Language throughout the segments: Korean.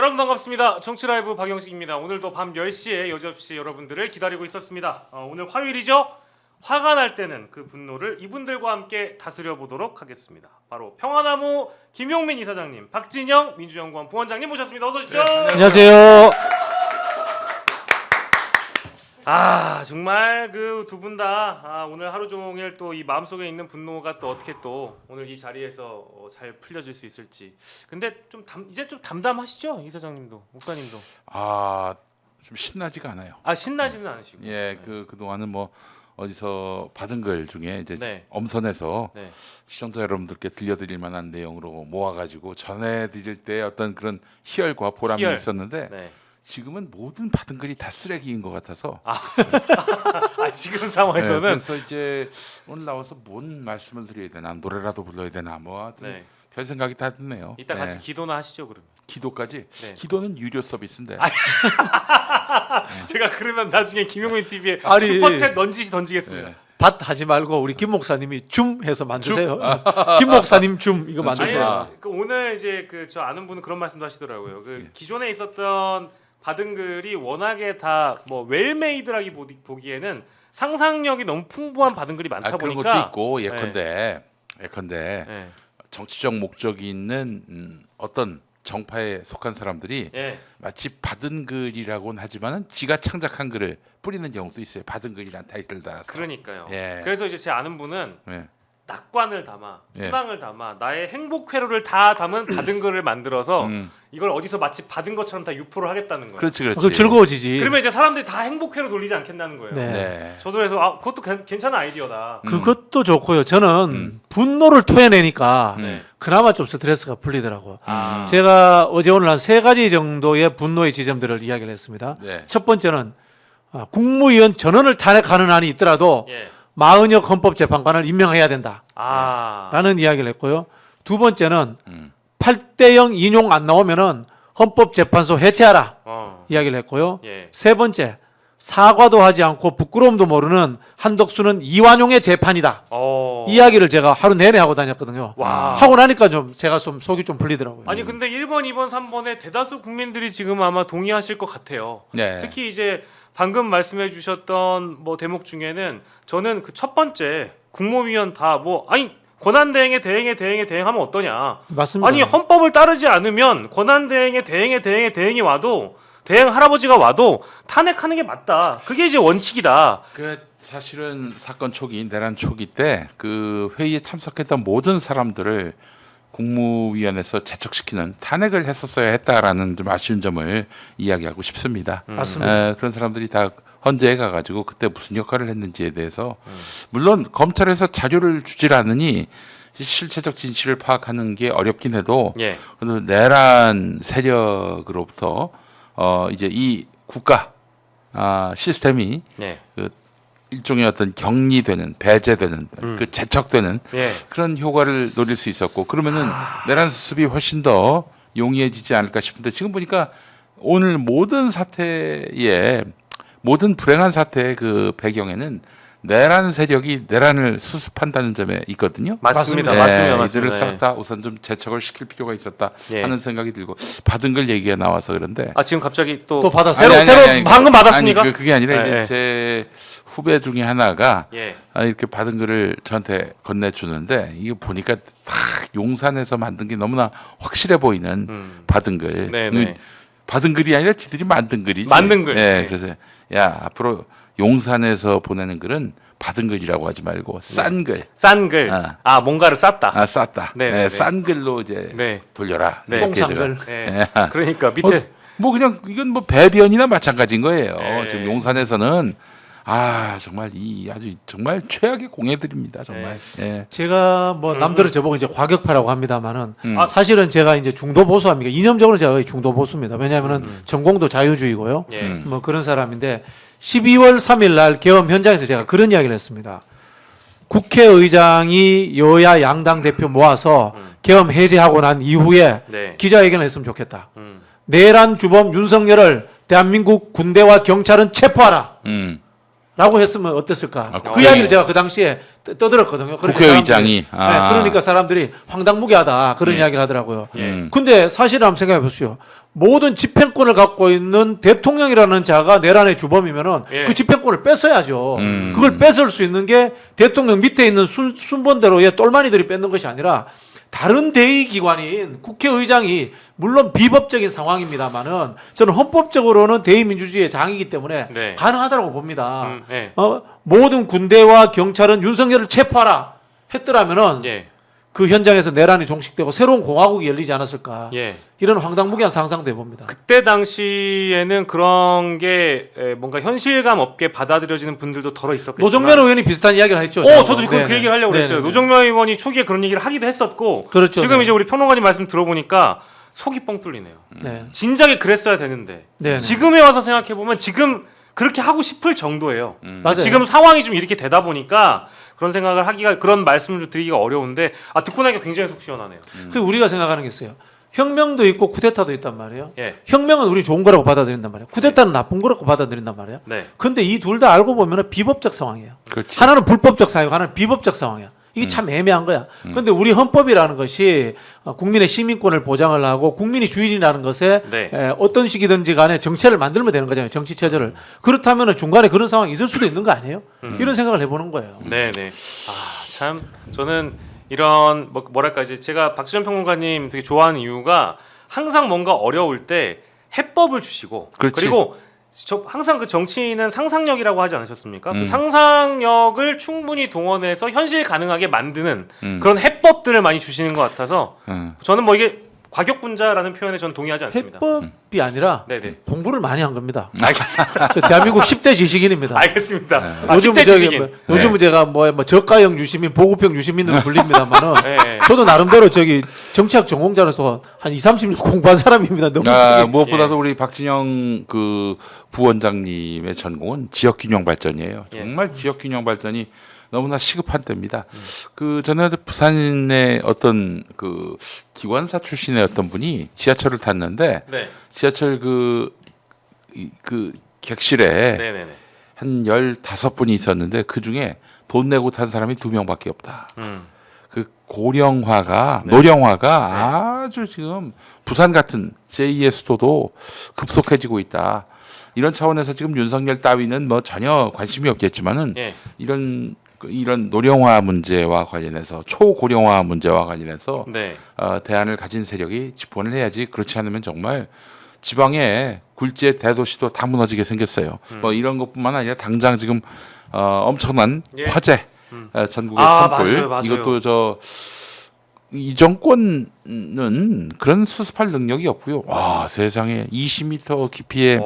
여러분 반갑습니다. 정치라이브 박영식입니다. 오늘도 밤 10시에 여지없이 여러분들을 기다리고 있었습니다. 오늘 화요일이죠? 화가 날 때는 그 분노를 이분들과 함께 다스려 보도록 하겠습니다. 바로 평화나무 김용민 이사장님, 박진영 민주연구원 부원장님 모셨습니다. 어서 오십시오. 네, 안녕하세요. 정말 그 두 분 다 오늘 하루 종일 또 이 마음속에 있는 분노가 또 어떻게 또 오늘 이 자리에서 잘 풀려질 수 있을지. 근데 이제 좀 담담하시죠, 이사장님도, 국가님도. 좀 신나지가 않아요. 신나지는 않으시고. 예, 네. 그동안은 뭐 어디서 받은 글 중에 이제 네. 엄선해서 네. 시청자 여러분들께 들려드릴 만한 내용으로 모아가지고 전해드릴 때 어떤 그런 희열과 보람이 있었는데 네. 지금은 모든 받은 글이 다 쓰레기인 것 같아서. 지금 상황에서는. 네, 그래서 이제 오늘 나와서 뭔 말씀을 드려야 되나, 노래라도 불러야 되나, 뭐 하여튼 네. 별 생각이 다 드네요. 이따 같이 기도나 하시죠, 그러면. 기도까지. 네. 기도는 유료 서비스인데. 제가 그러면 나중에 김용민 TV에 아니, 슈퍼챗 던지겠습니다. 네. 밭 하지 말고 우리 김 목사님이 줌 해서 만드세요. 김 목사님 줌 이거 만드세요. 그 오늘 이제 저 아는 분은 그런 말씀도 하시더라고요. 기존에 있었던 받은 글이 워낙에 다 뭐 웰메이드라기 보기에는 상상력이 너무 풍부한 받은 글이 많다 그런 보니까. 것도 있고 예컨대 네. 정치적 목적이 있는 어떤 정파에 속한 사람들이 예. 마치 받은 글이라고는 하지만은 지가 창작한 글을 뿌리는 경우도 있어요. 받은 글이란 타이틀을 달아서. 그러니까요. 예. 그래서 이제 제 아는 분은 예. 낙관을 담아, 예. 희망을 담아, 나의 행복 회로를 다 담은 받은 글을 만들어서 이걸 어디서 마치 받은 것처럼 다 유포를 하겠다는 거예요. 그렇지. 그럼 즐거워지지. 그러면 이제 사람들이 다 행복 회로 돌리지 않겠다는 거예요. 네. 네. 저도 그래서 그것도 괜찮은 아이디어다. 그것도 좋고요. 저는 분노를 토해내니까 네. 그나마 좀 스트레스가 풀리더라고요. 아. 제가 어제 오늘 한 3가지 정도의 분노의 지점들을 이야기를 했습니다. 네. 첫 번째는 국무위원 전원을 탄핵하는 안이 있더라도 예. 마은혁 헌법재판관을 임명해야 된다. 아. 라는 이야기를 했고요. 두 번째는 8대0 인용 안 나오면은 헌법재판소 해체하라. 이야기를 했고요. 예. 세 번째, 사과도 하지 않고 부끄러움도 모르는 한덕수는 이완용의 재판이다. 이야기를 제가 하루 내내 하고 다녔거든요. 와. 하고 나니까 좀 제가 좀 속이 좀 풀리더라고요. 아니 근데 1번, 2번, 3번에 대다수 국민들이 지금 아마 동의하실 것 같아요. 네. 특히 이제 방금 말씀해 주셨던 뭐 대목 중에는 저는 그 첫 번째 국무위원 다 권한 대행에 대행하면 어떠냐. 맞습니다. 아니 헌법을 따르지 않으면 권한 대행에 대행이 와도 대행 할아버지가 와도 탄핵하는 게 맞다. 그게 이제 원칙이다. 사실은 사건 초기, 내란 초기 때 그 회의에 참석했던 모든 사람들을 국무위원회에서 제척시키는 탄핵을 했었어야 했다라는 좀 아쉬운 점을 이야기하고 싶습니다. 맞습니다. 그런 사람들이 다 헌재에 가가지고 그때 무슨 역할을 했는지에 대해서 물론 검찰에서 자료를 주질 않으니 실체적 진실을 파악하는 게 어렵긴 해도 예. 그래도 내란 세력으로부터 이제 이 국가 시스템이 예. 그 일종의 어떤 격리되는, 배제되는, 그 제척되는 예. 그런 효과를 노릴 수 있었고 그러면은 내란 수습이 훨씬 더 용이해지지 않을까 싶은데 지금 보니까 오늘 모든 불행한 사태의 그 배경에는 내란 세력이 내란을 수습한다는 점에 있거든요. 맞습니다. 네, 맞습니다. 이들을 싹 다 우선 좀 제척을 시킬 필요가 있었다 예. 하는 생각이 들고 받은 걸 얘기가 나와서 그런데 지금 갑자기 또 받았어요? 새로 방금 받았습니까? 아니, 그게 아니라 예, 이제 예. 제 후배 중에 하나가 예. 이렇게 받은 글을 저한테 건네주는데 이거 보니까 딱 용산에서 만든 게 너무나 확실해 보이는 받은 글. 네네. 받은 글이 아니라 지들이 만든 글이지. 만든 글. 예, 네. 그래서 야 앞으로 용산에서 보내는 글은 받은 글이라고 하지 말고 싼 글. 싼 글. 뭔가를 쌌다. 쌌다. 네네네. 예, 싼 글로 이제 네. 돌려라. 네. 이렇게 똥싼 제가. 글. 예. 그러니까 밑에 뭐 그냥 이건 뭐 배변이나 마찬가지인 거예요. 네. 지금 용산에서는 정말 이 아주 정말 최악의 공해들입니다. 정말. 예. 제가 뭐 남들은 저보고 이제 과격파라고 합니다만은 아, 사실은 제가 이제 중도 보수합니다. 이념적으로 제가 거의 중도 보수입니다. 왜냐하면은 전공도 자유주의고요. 예. 뭐 그런 사람인데 12월 3일 날 계엄 현장에서 제가 그런 이야기를 했습니다. 국회의장이 여야 양당 대표 모아서 계엄 해제하고 난 이후에 네. 기자회견을 했으면 좋겠다. 음. 내란 주범 윤석열을 대한민국 군대와 경찰은 체포하라. 라고 했으면 어땠을까? 그 이야기를 제가 그 당시에 떠들었거든요. 그러니까 국회의장이. 사람들이, 네, 그러니까 사람들이 황당무계하다 그런 이야기를 하더라고요. 근데 사실은 한번 생각해 보세요. 모든 집행권을 갖고 있는 대통령이라는 자가 내란의 주범이면은 예. 그 집행권을 뺏어야죠. 그걸 뺏을 수 있는 게 대통령 밑에 있는 순번대로의 똘마니들이 뺏는 것이 아니라 다른 대의기관인 국회의장이 물론 비법적인 상황입니다만은 저는 헌법적으로는 대의민주주의의 장이기 때문에 네. 가능하다고 봅니다. 예. 모든 군대와 경찰은 윤석열을 체포하라 했더라면은 예. 그 현장에서 내란이 종식되고 새로운 공화국이 열리지 않았을까. 예. 이런 황당무계한 상상도 해봅니다. 그때 당시에는 그런 게 뭔가 현실감 없게 받아들여지는 분들도 덜어 있었겠지만 노정면 의원이 비슷한 이야기를 했죠. 저도 그 얘기를 하려고 그랬어요. 노정면 의원이 초기에 그런 얘기를 하기도 했었고 그렇죠. 지금 네. 이제 우리 평론가님 말씀 들어보니까 속이 뻥 뚫리네요. 네. 진작에 그랬어야 되는데 네. 지금에 와서 생각해 보면 지금 그렇게 하고 싶을 정도예요. 맞아요. 지금 상황이 좀 이렇게 되다 보니까 그런 생각을 하기가 그런 말씀을 드리기가 어려운데 듣고 나니까 굉장히 속 시원하네요. 그 우리가 생각하는 게 있어요. 혁명도 있고 쿠데타도 있단 말이에요. 예. 혁명은 우리 좋은 거라고 받아들인단 말이에요. 쿠데타는 나쁜 거라고 받아들인단 말이에요. 네. 근데 이 둘 다 알고 보면 비법적 상황이에요. 그렇지. 하나는 불법적 상황이고 하나는 비법적 상황이야. 이게 참 애매한 거야. 근데 우리 헌법이라는 것이 국민의 시민권을 보장을 하고 국민이 주인이라는 것에 네. 어떤 식이든지 간에 정체를 만들면 되는 거잖아요. 정치 체제를. 그렇다면 중간에 그런 상황이 있을 수도 있는 거 아니에요? 이런 생각을 해보는 거예요. 네네. 참 저는 이런 뭐랄까 이제 제가 박지원 평론가님 되게 좋아하는 이유가 항상 뭔가 어려울 때 해법을 주시고 그렇지. 그리고 항상 그 정치인은 상상력이라고 하지 않으셨습니까? 그 상상력을 충분히 동원해서 현실 가능하게 만드는 그런 해법들을 많이 주시는 것 같아서 저는 뭐 이게 과격분자라는 표현에 저는 동의하지 않습니다. 해법이 아니라 네네. 공부를 많이 한 겁니다. 알겠습니다. 저 대한민국 10대 지식인입니다. 알겠습니다. 요즘은 10대 지식인. 요즘은 제가 뭐 저가형 유시민, 보급형 유시민으로 불립니다만은 네. 저도 나름대로 정치학 전공자로서 한 2, 30년 공부한 사람입니다. 너무 무엇보다도 우리 박진영 그 부원장님의 전공은 지역균형 발전이에요. 정말 지역균형 발전이 너무나 시급한 때입니다. 그 전에 부산의 어떤 그 기관사 출신의 어떤 분이 지하철을 탔는데 네. 지하철 그 객실에 네네네. 한 15분이 있었는데 그 중에 돈 내고 탄 사람이 2명밖에 없다. 그 고령화가 노령화가 아주 지금 부산 같은 제2의 수도도 급속해지고 있다. 이런 차원에서 지금 윤석열 따위는 뭐 전혀 관심이 없겠지만은 이런 노령화 문제와 관련해서 초고령화 문제와 관련해서 네. 대안을 가진 세력이 집권을 해야지. 그렇지 않으면 정말 지방의 굴지의 대도시도 다 무너지게 생겼어요. 뭐 이런 것뿐만 아니라 당장 지금 엄청난 화재 전국의 산불 맞아요. 이것도 이 정권은 그런 수습할 능력이 없고요. 와 세상에 20m 깊이의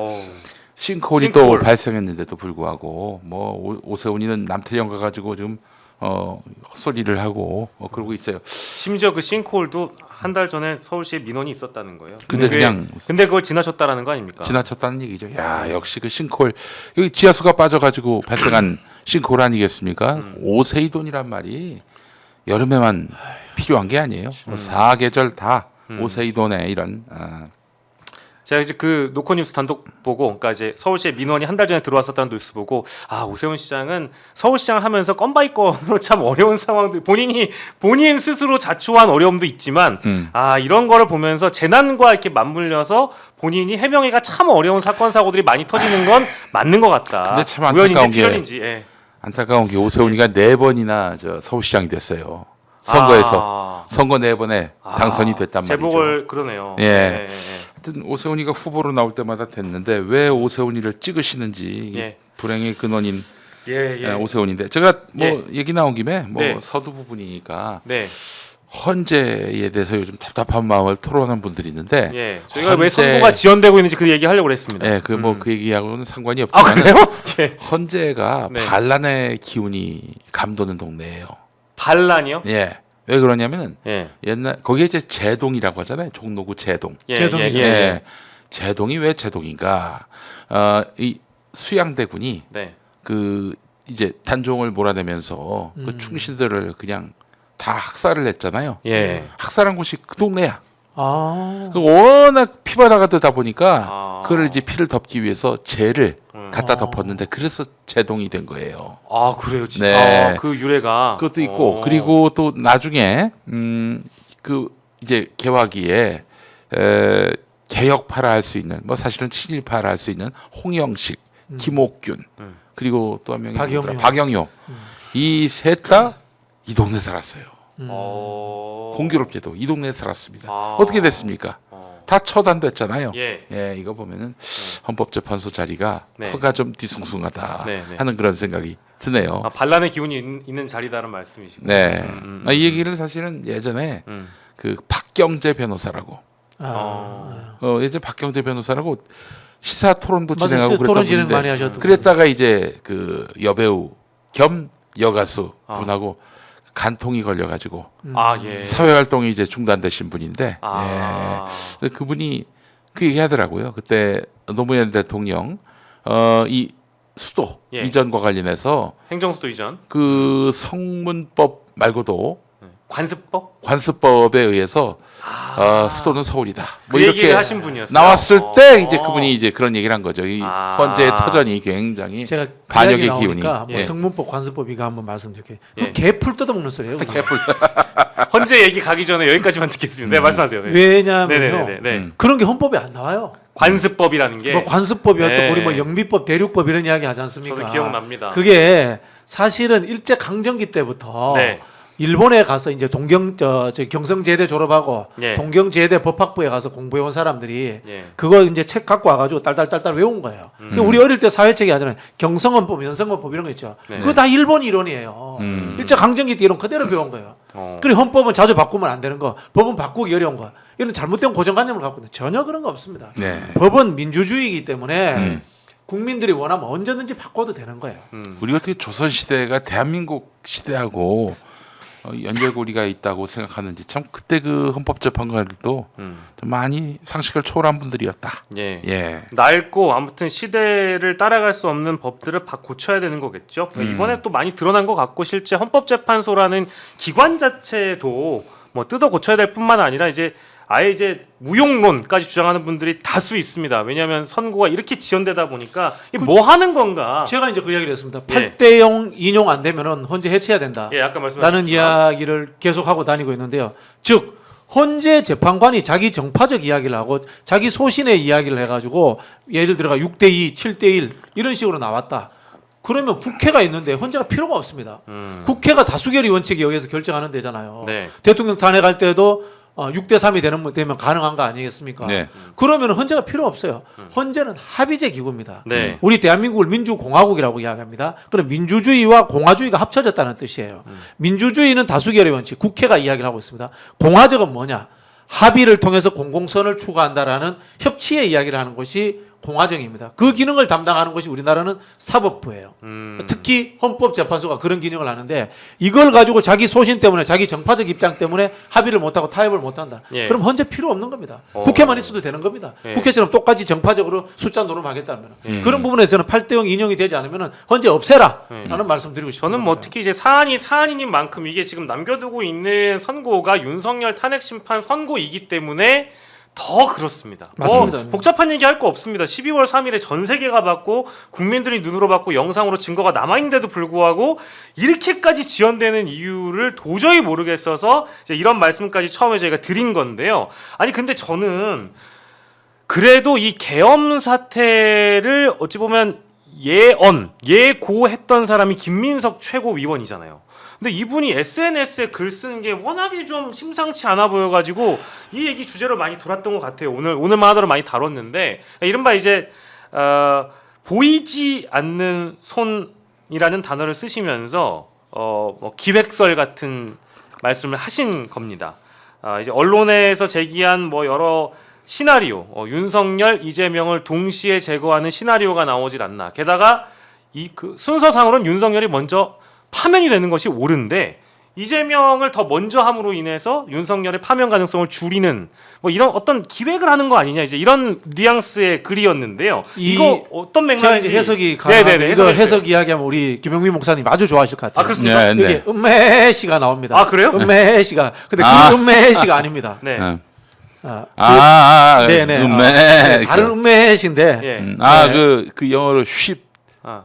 싱크홀이 또 발생했는데도 불구하고 뭐 오세훈이는 남태령 가가지고 지금 헛소리를 하고 그러고 있어요. 심지어 그 싱크홀도 한 달 전에 서울시에 민원이 있었다는 거예요. 근데 그걸 지나쳤다라는 거 아닙니까? 지나쳤다는 얘기죠. 야 역시 그 싱크홀 여기 지하수가 빠져가지고 발생한 싱크홀 아니겠습니까? 오세이돈이란 말이 여름에만 필요한 게 아니에요. 사계절 다 오세이돈에 이런. 제가 이제 그 노컷뉴스 단독 보고, 그러니까 이제 서울시에 민원이 한 달 전에 들어왔었다는 뉴스 보고, 오세훈 시장은 서울시장 하면서 건바이건으로 참 어려운 상황들, 본인 스스로 자초한 어려움도 있지만, 이런 거를 보면서 재난과 이렇게 맞물려서 본인이 해명이가 참 어려운 사건 사고들이 많이 터지는 건 맞는 것 같다. 근데 참 안타까운 게 안타까운 게 오세훈이가 4번이나 서울시장이 됐어요. 선거에서 선거 4번에 당선이 됐단 말이죠. 제목을 그러네요. 예. 하여튼 오세훈이가 후보로 나올 때마다 됐는데 왜 오세훈이를 찍으시는지 불행의 근원인 오세훈인데 제가 얘기 나온 김에 서두 부분이니까 헌재에 대해서 요즘 답답한 마음을 토론하는 분들이 있는데 저희가 왜 선고가 지연되고 있는지 그 얘기 하려고 그랬습니다. 그 얘기하고는 상관이 없지만 그래요? 헌재가 반란의 기운이 감도는 동네예요. 반란이요? 예. 왜 그러냐면은 옛날 거기에 이제 제동이라고 하잖아요. 종로구 제동. 제동이죠. 제동이 왜 제동인가? 이 수양대군이 그 이제 단종을 몰아내면서 그 충신들을 그냥 다 학살을 했잖아요. 학살한 곳이 그 동네야. 워낙 피바다가 되다 보니까 그걸 이제 피를 덮기 위해서 재를 갖다 덮었는데 그래서 제동이 된 거예요. 그래요, 진짜. 그 유래가 그것도 있고 그리고 또 나중에 그 이제 개화기에 개혁파라 할 수 있는 뭐 사실은 친일파라 할 수 있는 홍영식, 김옥균 그리고 또 한 명이 누구더라? 박영효 이 셋 다 이 동네 살았어요. 공교롭게도 이 동네에 살았습니다. 어떻게 됐습니까? 다 처단됐잖아요. 예. 이거 보면은 헌법재판소 자리가 네. 허가 좀 뒤숭숭하다 네. 하는 그런 생각이 드네요. 반란의 기운이 있는 자리다는 말씀이시고. 네. 이 얘기를 사실은 예전에 그 박경재 변호사라고 예전 박경재 변호사라고 시사 토론도 맞아요. 진행하고 토론 그랬던 진행 분인데 많이 하셨던 그랬다가 이제 그 여배우 겸 여가수 분하고 간통이 걸려가지고 예. 사회 활동이 이제 중단되신 분인데 그분이 그 얘기하더라고요. 그때 노무현 대통령 이 수도 예. 이전과 관련해서 행정수도 이전. 그 성문법 말고도 관습법? 관습법에 의해서 수도는 서울이다. 그 얘기를 하신 분이었어요. 나왔을 때 이제 그분이 이제 그런 얘기를 한 거죠. 이 헌재의 터전이 굉장히 제가 반역의 기운이 기운이. 뭐 예. 성문법, 관습법 이거 한번 말씀드릴게요. 예. 그 개풀 뜯어먹는 소리예요. 그냥. 헌재 얘기 가기 전에 여기까지만 듣겠습니다. 네, 말씀하세요. 네. 왜냐하면요. 네. 그런 게 헌법에 안 나와요. 관습법이라는 게 뭐 관습법이었던 네. 우리 뭐 영비법, 대륙법 이런 이야기 하지 않습니까? 저도 기억납니다. 그게 사실은 일제 강점기 때부터 네. 일본에 가서 이제 경성제대 졸업하고 예. 동경제대 법학부에 가서 공부해온 사람들이 예. 그거 이제 책 갖고 와가지고 딸딸딸딸 외운 거예요. 그러니까 우리 어릴 때 사회책이 하잖아요. 경성헌법, 연성헌법 이런 거 있죠. 네. 그거 다 일본 이론이에요. 일제 강점기 때 이론 그대로 배운 거예요. 그리고 헌법은 자주 바꾸면 안 되는 거, 법은 바꾸기 어려운 거, 이런 잘못된 고정관념을 갖고 있는데 전혀 그런 거 없습니다. 네. 법은 민주주의이기 때문에 국민들이 원하면 언제든지 바꿔도 되는 거예요. 우리 어떻게 조선 시대가 대한민국 시대하고 연결고리가 있다고 생각하는지 참 그때 그 헌법재판관들도 좀 많이 상식을 초월한 분들이었다. 예. 낡고 아무튼 시대를 따라갈 수 없는 법들을 고쳐야 되는 거겠죠. 이번에 또 많이 드러난 것 같고 실제 헌법재판소라는 기관 자체도 뭐 뜯어 고쳐야 될 뿐만 아니라 이제 아예 이제 무용론까지 주장하는 분들이 다수 있습니다. 왜냐하면 선고가 이렇게 지연되다 보니까 이게 뭐 하는 건가? 제가 이제 그 이야기를 했습니다. 예. 8대0 인용 안 되면은 헌재 해체해야 된다. 예, 아까 말씀하신 라는 이야기를 계속하고 다니고 있는데요. 즉 헌재 재판관이 자기 정파적 이야기를 하고 자기 소신의 이야기를 해가지고 예를 들어가 6대2, 7대1 이런 식으로 나왔다. 그러면 국회가 있는데 헌재가 필요가 없습니다. 국회가 다수결의 원칙에 의해서 결정하는 데잖아요. 네. 대통령 탄핵할 때도 6대3이 되면 가능한 거 아니겠습니까? 네. 그러면 헌재가 필요 없어요. 헌재는 합의제 기구입니다. 네. 우리 대한민국을 민주공화국이라고 이야기합니다. 그럼 민주주의와 공화주의가 합쳐졌다는 뜻이에요. 민주주의는 다수결의 원칙, 국회가 이야기를 하고 있습니다. 공화적은 뭐냐? 합의를 통해서 공공선을 추구한다라는 협치의 이야기를 하는 것이 공화정입니다. 그 기능을 담당하는 것이 우리나라는 사법부예요. 특히 헌법재판소가 그런 기능을 하는데 이걸 가지고 자기 소신 때문에 자기 정파적 입장 때문에 합의를 못하고 타협을 못한다. 예. 그럼 헌재 필요 없는 겁니다. 국회만 있어도 되는 겁니다. 예. 국회처럼 똑같이 정파적으로 숫자 노름하겠다면 그런 부분에서 저는 8대0 인용이 되지 않으면 헌재 없애라 라는 말씀 드리고 싶습니다. 저는 뭐 특히 이제 사안이 사안인 만큼 이게 지금 남겨두고 있는 선고가 윤석열 탄핵 심판 선고이기 때문에 더 그렇습니다. 맞습니다. 복잡한 얘기 할 거 없습니다. 12월 3일에 전 세계가 봤고 국민들이 눈으로 봤고 영상으로 증거가 남아있는데도 불구하고 이렇게까지 지연되는 이유를 도저히 모르겠어서 이제 이런 말씀까지 처음에 저희가 드린 건데요. 아니 근데 저는 그래도 이 계엄 사태를 어찌 보면 예고했던 사람이 김민석 최고위원이잖아요. 근데 이분이 SNS에 글 쓰는 게 워낙에 좀 심상치 않아 보여가지고 이 얘기 주제로 많이 돌았던 것 같아요. 오늘만 하더라도 많이 다뤘는데 이른바 이제 보이지 않는 손이라는 단어를 쓰시면서 뭐 기획설 같은 말씀을 하신 겁니다. 이제 언론에서 제기한 뭐 여러 시나리오, 윤석열, 이재명을 동시에 제거하는 시나리오가 나오질 않나. 게다가 그 순서상으로는 윤석열이 먼저 파면이 되는 것이 옳은데 이재명을 더 먼저 함으로 인해서 윤석열의 파면 가능성을 줄이는 뭐 이런 어떤 기획을 하는 거 아니냐 이제 이런 뉘앙스의 글이었는데요. 이거 어떤 맥락인지 제가 이제 해석이 가능한데 네네네, 이거 해석해주세요. 해석 이야기하면 우리 김영민 목사님 아주 좋아하실 것 같아요. 아 그렇습니까? 네, 여기 음메시가 나옵니다. 아, 그래요? 음메시가. 근데 그 음메시가 아닙니다. 네. 네네. 음메. 다른 음메시인데 예. 그 영어로 쉽. 아.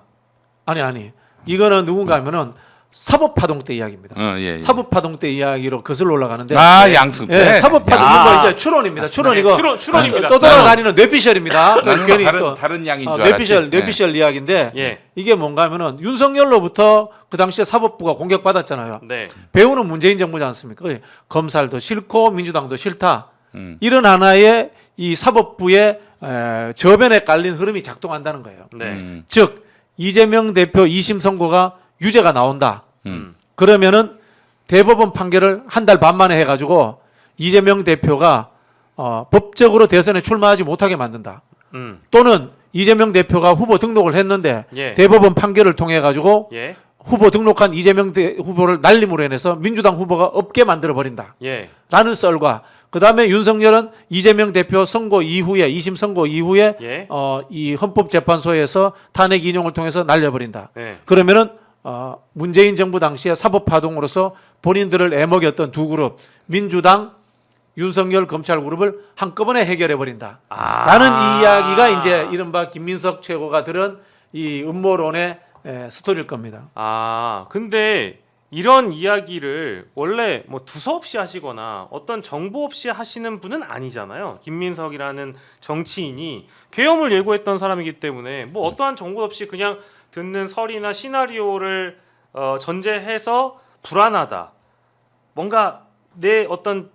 아니 이거는 누군가 하면은 사법파동 때 이야기입니다. 예. 사법파동 때 이야기로 거슬러 올라가는데 양승 때. 예, 사법파동 야. 이거 이제 추론입니다. 추론 이거 추론입니다. 떠돌아다니는 뇌피셜입니다. 나는 괜히 다른 양인 줄 알았지. 뇌피셜 이야기인데 예. 이게 뭔가 하면은 윤석열로부터 그 당시에 사법부가 공격받았잖아요. 네. 배우는 문재인 정부지 않습니까? 검찰도 싫고 민주당도 싫다. 음. 이런 하나의 이 사법부의 저변에 깔린 흐름이 작동한다는 거예요. 네. 즉 이재명 대표 2심 선고가 유죄가 나온다. 그러면은 대법원 판결을 한 달 반 만에 해가지고 이재명 대표가 법적으로 대선에 출마하지 못하게 만든다. 또는 이재명 대표가 후보 등록을 했는데 예. 대법원 판결을 통해 가지고 예. 후보 등록한 이재명 후보를 날림으로 인해서 민주당 후보가 없게 만들어 버린다. 예. 라는 썰과 그 다음에 윤석열은 이재명 대표 선고 이후에 2심 선고 이후에 예. 이 헌법재판소에서 탄핵 인용을 통해서 날려버린다. 예. 그러면은 문재인 정부 당시에 사법파동으로서 본인들을 애먹였던 두 그룹 민주당 윤석열 검찰 그룹을 한꺼번에 해결해 버린다. 라는 이야기가 이제 이른바 김민석 최고가 들은 이 음모론의 스토리일 겁니다. 근데 이런 이야기를 원래 뭐 두서없이 하시거나 어떤 정보 없이 하시는 분은 아니잖아요. 김민석이라는 정치인이 계엄을 예고했던 사람이기 때문에 뭐 어떠한 정보 없이 그냥 듣는 설이나 시나리오를 전제해서 불안하다. 뭔가 내 어떤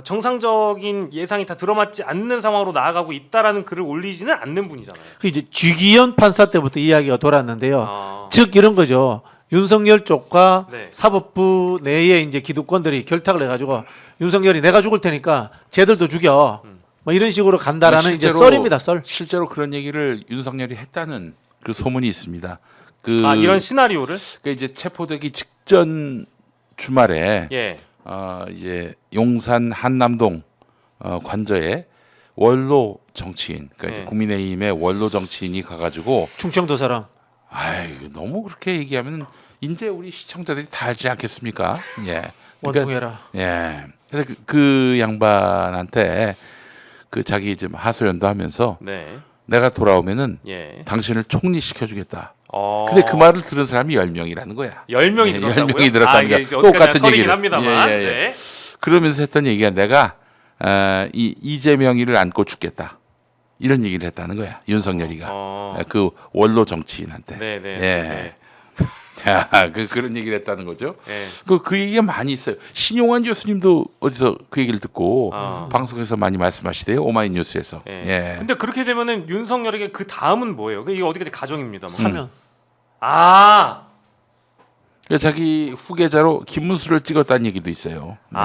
정상적인 예상이 다 들어맞지 않는 상황으로 나아가고 있다라는 글을 올리지는 않는 분이잖아요. 그 이제 쥐기현 판사 때부터 이야기가 돌았는데요. 아, 즉 이런 거죠. 윤석열 쪽과 네. 사법부 내에 이제 기득권들이 결탁을 해가지고 윤석열이 내가 죽을 테니까 쟤들도 죽여. 뭐 이런 식으로 간다라는 이제 썰입니다. 썰. 실제로 그런 얘기를 윤석열이 했다는 그 소문이 있습니다. 이런 시나리오를 그러니까 이제 체포되기 직전 주말에 예. 이제 용산 한남동 관저에 원로 정치인, 그러니까 이제 네. 국민의힘의 원로 정치인이 가가지고 충청도 사람. 아이 너무 그렇게 얘기하면 이제 우리 시청자들이 다 알지 않겠습니까? 예. 원통해라. 예. 그래서 그 양반한테 그 자기 좀 하소연도 하면서 네. 내가 돌아오면은 예. 당신을 총리시켜주겠다. 근데 그 말을 들은 사람이 10명이라는 거야. 10명이 예, 들었다고요? 10명이 들었다는 거야. 똑같은 똑같은 얘기를 얘기를. 합니다만. 예, 예, 예. 네. 그러면서 했던 얘기가 내가 이재명이를 안고 죽겠다. 이런 얘기를 했다는 거야. 윤석열이가. 그 원로 정치인한테. 네, 네. 예. 네. 그런 얘기를 했다는 거죠. 예. 그 얘기가 많이 있어요. 신용환 교수님도 어디서 그 얘기를 듣고 방송에서 많이 말씀하시대요. 오마이뉴스에서. 예. 예. 근데 그렇게 되면은 윤석열에게 그 다음은 뭐예요? 이게 어디까지 가정입니다. 사면. 자기 후계자로 김문수를 찍었다는 얘기도 있어요. 네.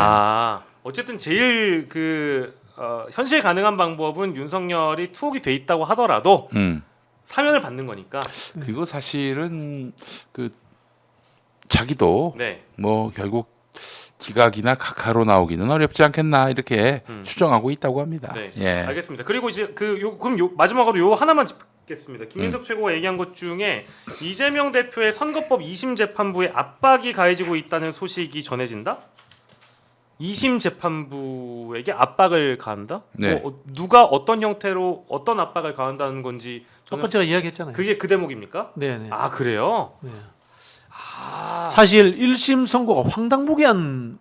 어쨌든 제일 현실 가능한 방법은 윤석열이 투옥이 돼 있다고 하더라도 사면을 받는 거니까. 그리고 사실은 그 자기도 네. 뭐 결국 기각이나 각하로 나오기는 어렵지 않겠나 이렇게 추정하고 있다고 합니다. 네. 예. 알겠습니다. 그리고 이제 그럼 마지막으로 요 하나만 짚겠습니다. 김민석 최고가 얘기한 것 중에 이재명 대표의 선거법 2심 재판부에 압박이 가해지고 있다는 소식이 전해진다? 2심 재판부에게 압박을 가한다? 네. 누가 어떤 형태로 어떤 압박을 가한다는 건지 아까 저는 제가 이야기했잖아요. 그게 그 대목입니까? 네네. 그래요? 네. 사실 1심 선고가 황당무계한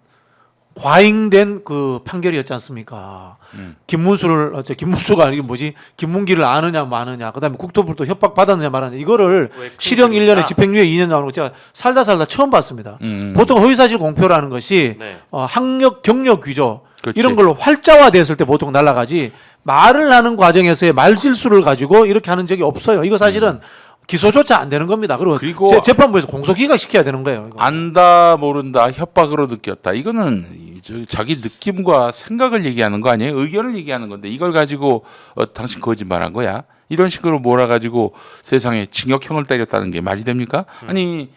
과잉된 그 판결이었지 않습니까? 김문수가 아니고 뭐지? 김문기를 아느냐 마느냐, 그다음에 국토부도 협박 받았느냐 말았느냐, 이거를 왜 실형 그러니까? 1년에 집행유예 2년 나오는 거 제가 살다 처음 봤습니다. 음. 보통 허위사실 공표라는 것이 네. 학력 경력 규조 그렇지. 이런 걸로 활자화됐을 때 보통 날아가지, 말을 하는 과정에서의 말실수를 가지고 이렇게 하는 적이 없어요. 이거 사실은 기소조차 안 되는 겁니다. 그리고 재판부에서 공소기각 시켜야 되는 거예요. 이거. 안다 모른다 협박으로 느꼈다. 이거는 자기 느낌과 생각을 얘기하는 거 아니에요? 의견을 얘기하는 건데 이걸 가지고 당신 거짓말한 거야? 이런 식으로 몰아가지고 세상에 징역형을 때렸다는 게 말이 됩니까? 아니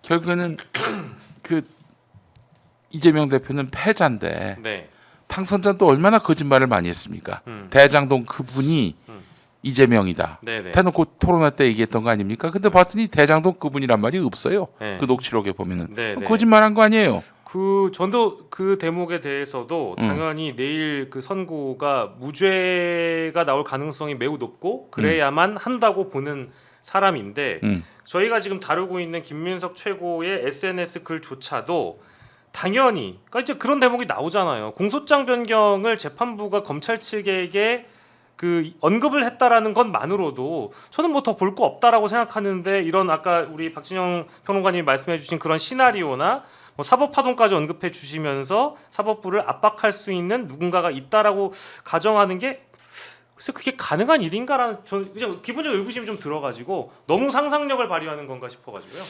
결국에는 그 이재명 대표는 패자인데 네. 당선자도 얼마나 거짓말을 많이 했습니까? 대장동 그분이 이재명이다. 네네. 대놓고 토론회 때 얘기했던 거 아닙니까? 근데 봤더니 대장동 그분이란 말이 없어요. 네. 그 녹취록에 보면은 네네. 거짓말한 거 아니에요. 전도 그 대목에 대해서도 당연히 내일 그 선고가 무죄가 나올 가능성이 매우 높고 그래야만 한다고 보는 사람인데 저희가 지금 다루고 있는 김민석 최고의 SNS 글조차도 당연히 그러니까 이제 그런 대목이 나오잖아요. 공소장 변경을 재판부가 검찰 측에게 그 언급을 했다라는 것만으로도 저는 뭐 더 볼 거 없다라고 생각하는데 이런 아까 우리 박진영 평론가님이 말씀해주신 그런 시나리오나 뭐 사법파동까지 언급해 주시면서 사법부를 압박할 수 있는 누군가가 있다라고 가정하는 게 글쎄 그게 가능한 일인가라는 저는 그냥 기본적 의구심이 좀 들어가지고 너무 상상력을 발휘하는 건가 싶어가지고요.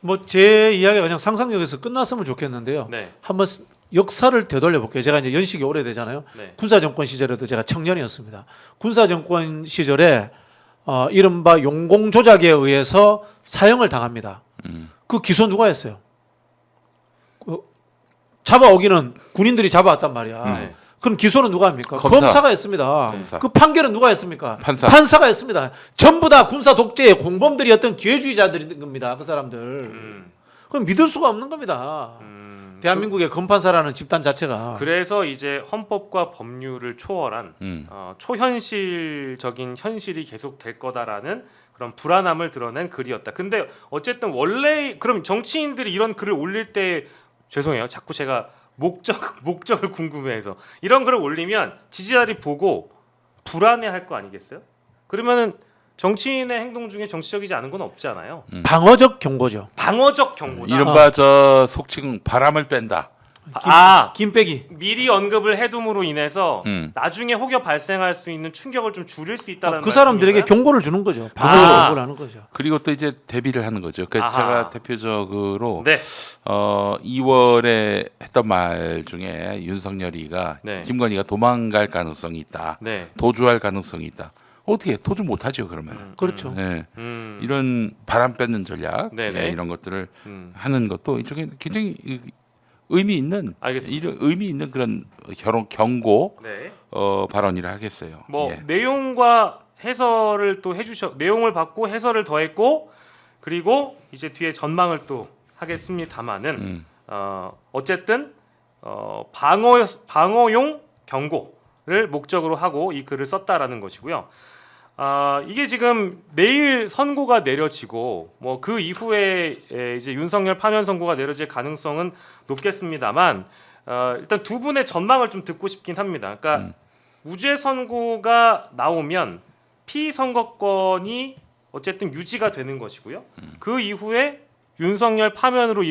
뭐 제 이야기가 그냥 상상력에서 끝났으면 좋겠는데요. 네, 한번 역사를 되돌려 볼게요. 제가 이제 연식이 오래되잖아요. 네, 군사 정권 시절에도 제가 청년이었습니다. 군사 정권 시절에 이른바 용공 조작에 의해서 사형을 당합니다. 그 기소 누가 했어요? 잡아오기는 군인들이 잡아왔단 말이야. 네. 그럼 기소는 누가 합니까? 검사. 검사가 했습니다. 검사. 그 판결은 누가 했습니까? 판사. 판사가 했습니다. 전부 다 군사 독재의 공범들이었던 기회주의자들인 겁니다. 그 사람들. 그럼 믿을 수가 없는 겁니다. 대한민국의 검판사라는 집단 자체가. 그래서 이제 헌법과 법률을 초월한 초현실적인 현실이 계속 될 거다라는 그런 불안함을 드러낸 글이었다. 근데 어쨌든 원래 그럼 정치인들이 이런 글을 올릴 때 죄송해요. 자꾸 제가 목적을 궁금해해서 이런 글을 올리면 지지자들이 보고 불안해할 거 아니겠어요? 그러면은 정치인의 행동 중에 정치적이지 않은 건 없잖아요. 방어적 경고죠. 방어적 경고다. 이른바 저 속칭 바람을 뺀다. 김빼기. 미리 언급을 해둠으로 인해서 음. 나중에 혹여 발생할 수 있는 충격을 좀 줄일 수 있다는 그 사람들에게 말씀인가요? 경고를 주는 거죠. 아. 방어적 경고를 하는 거죠. 그리고 또 이제 대비를 하는 거죠. 그러니까 아하. 제가 대표적으로 네. 2월에 했던 말 중에 윤석열이가 네. 김건희가 도망갈 가능성이 있다. 네. 도주할 가능성이 있다. 어떻게 도주 못하죠 그러면. 그렇죠. 네. 이런 바람 뺏는 전략 네네. 이런 것들을 하는 것도 이쪽에 굉장히 의미 있는 알겠습니다. 이런 의미 있는 그런 경고 네. 발언이라 하겠어요. 뭐 예. 내용과 해설을 또 해주셔 내용을 받고 해설을 더했고 그리고 이제 뒤에 전망을 또 하겠습니다만은 어쨌든 방어용 경고를 목적으로 하고 이 글을 썼다라는 것이고요. 이게 지금 내일 선고가 내려지고 뭐 그 이후에 이제 윤석열 파면 선고가 내려질 가능성은 높겠습니다만 일단 두 분의 전망을 좀 듣고 싶긴 합니다. 그러니까 무죄 선고가 나오면 피선거권이 어쨌든 유지가 되는 것이고요. 그 이후에 윤석열 파면으로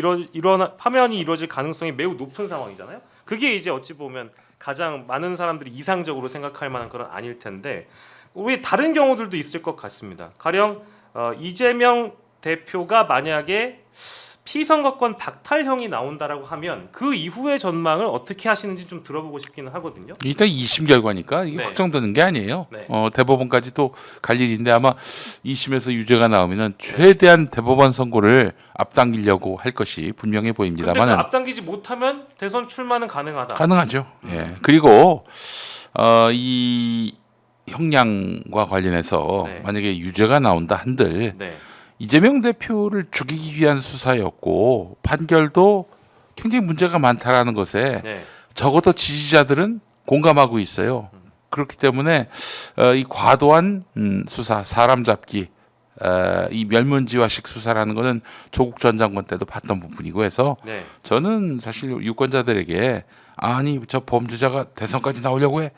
파면이 이루어질 가능성이 매우 높은 상황이잖아요. 그게 이제 어찌 보면 가장 많은 사람들이 이상적으로 생각할 만한 그런 아닐 텐데 왜 다른 경우들도 있을 것 같습니다. 가령 이재명 대표가 만약에 피선거권 박탈형이 나온다라고 하면 그 이후의 전망을 어떻게 하시는지 좀 들어보고 싶기는 하거든요. 일단 2심 결과니까 이게 네. 확정되는 게 아니에요. 네. 대법원까지 또 갈 일인데 아마 2심에서 유죄가 나오면은 최대한 대법원 선고를 앞당기려고 할 것이 분명해 근데 그 보입니다만은 앞당기지 못하면 대선 출마는 가능하다. 가능하죠. 예. 그리고 이 형량과 관련해서 네. 만약에 유죄가 나온다 한들 네. 이재명 대표를 죽이기 위한 수사였고 판결도 굉장히 문제가 많다라는 것에 네. 적어도 지지자들은 공감하고 있어요. 그렇기 때문에 이 과도한 수사, 사람 잡기, 이 멸문지화식 수사라는 것은 조국 전 장관 때도 봤던 부분이고 해서 네. 저는 사실 유권자들에게 아니 저 범죄자가 대선까지 나오려고 해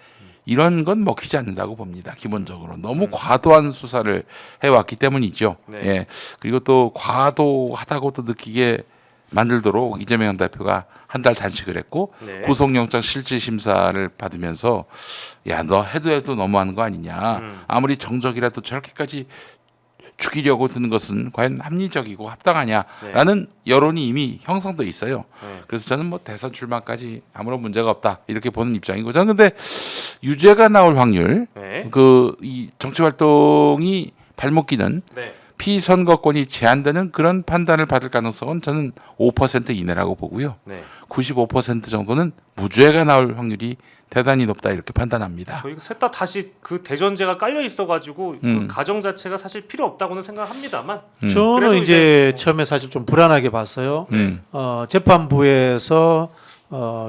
이런 건 먹히지 않는다고 봅니다. 기본적으로 너무 과도한 수사를 해왔기 때문이죠. 네. 예. 그리고 또 과도하다고도 느끼게 만들도록 이재명 대표가 한 달 단식을 했고 네. 구속영장 실질 심사를 받으면서 야 너 해도 너무하는 거 아니냐. 아무리 정적이라도 저렇게까지 죽이려고 드는 것은 과연 합리적이고 합당하냐라는 여론이 이미 형성돼 있어요. 네. 그래서 저는 뭐 대선 출마까지 아무런 문제가 없다 이렇게 보는 입장이고 저는 근데 유죄가 나올 확률 네. 이 정치 활동이 발목 끼는 네. 피선거권이 제한되는 그런 판단을 받을 가능성은 저는 5% 이내라고 보고요. 네. 95% 정도는 무죄가 나올 확률이 대단히 높다 이렇게 판단합니다. 저희가 셋 다 다시 그 대전제가 깔려 있어가지고 그 가정 자체가 사실 필요 없다고는 생각합니다만 그래도 저는 이제 이제 처음에 사실 좀 불안하게 봤어요. 음. 재판부에서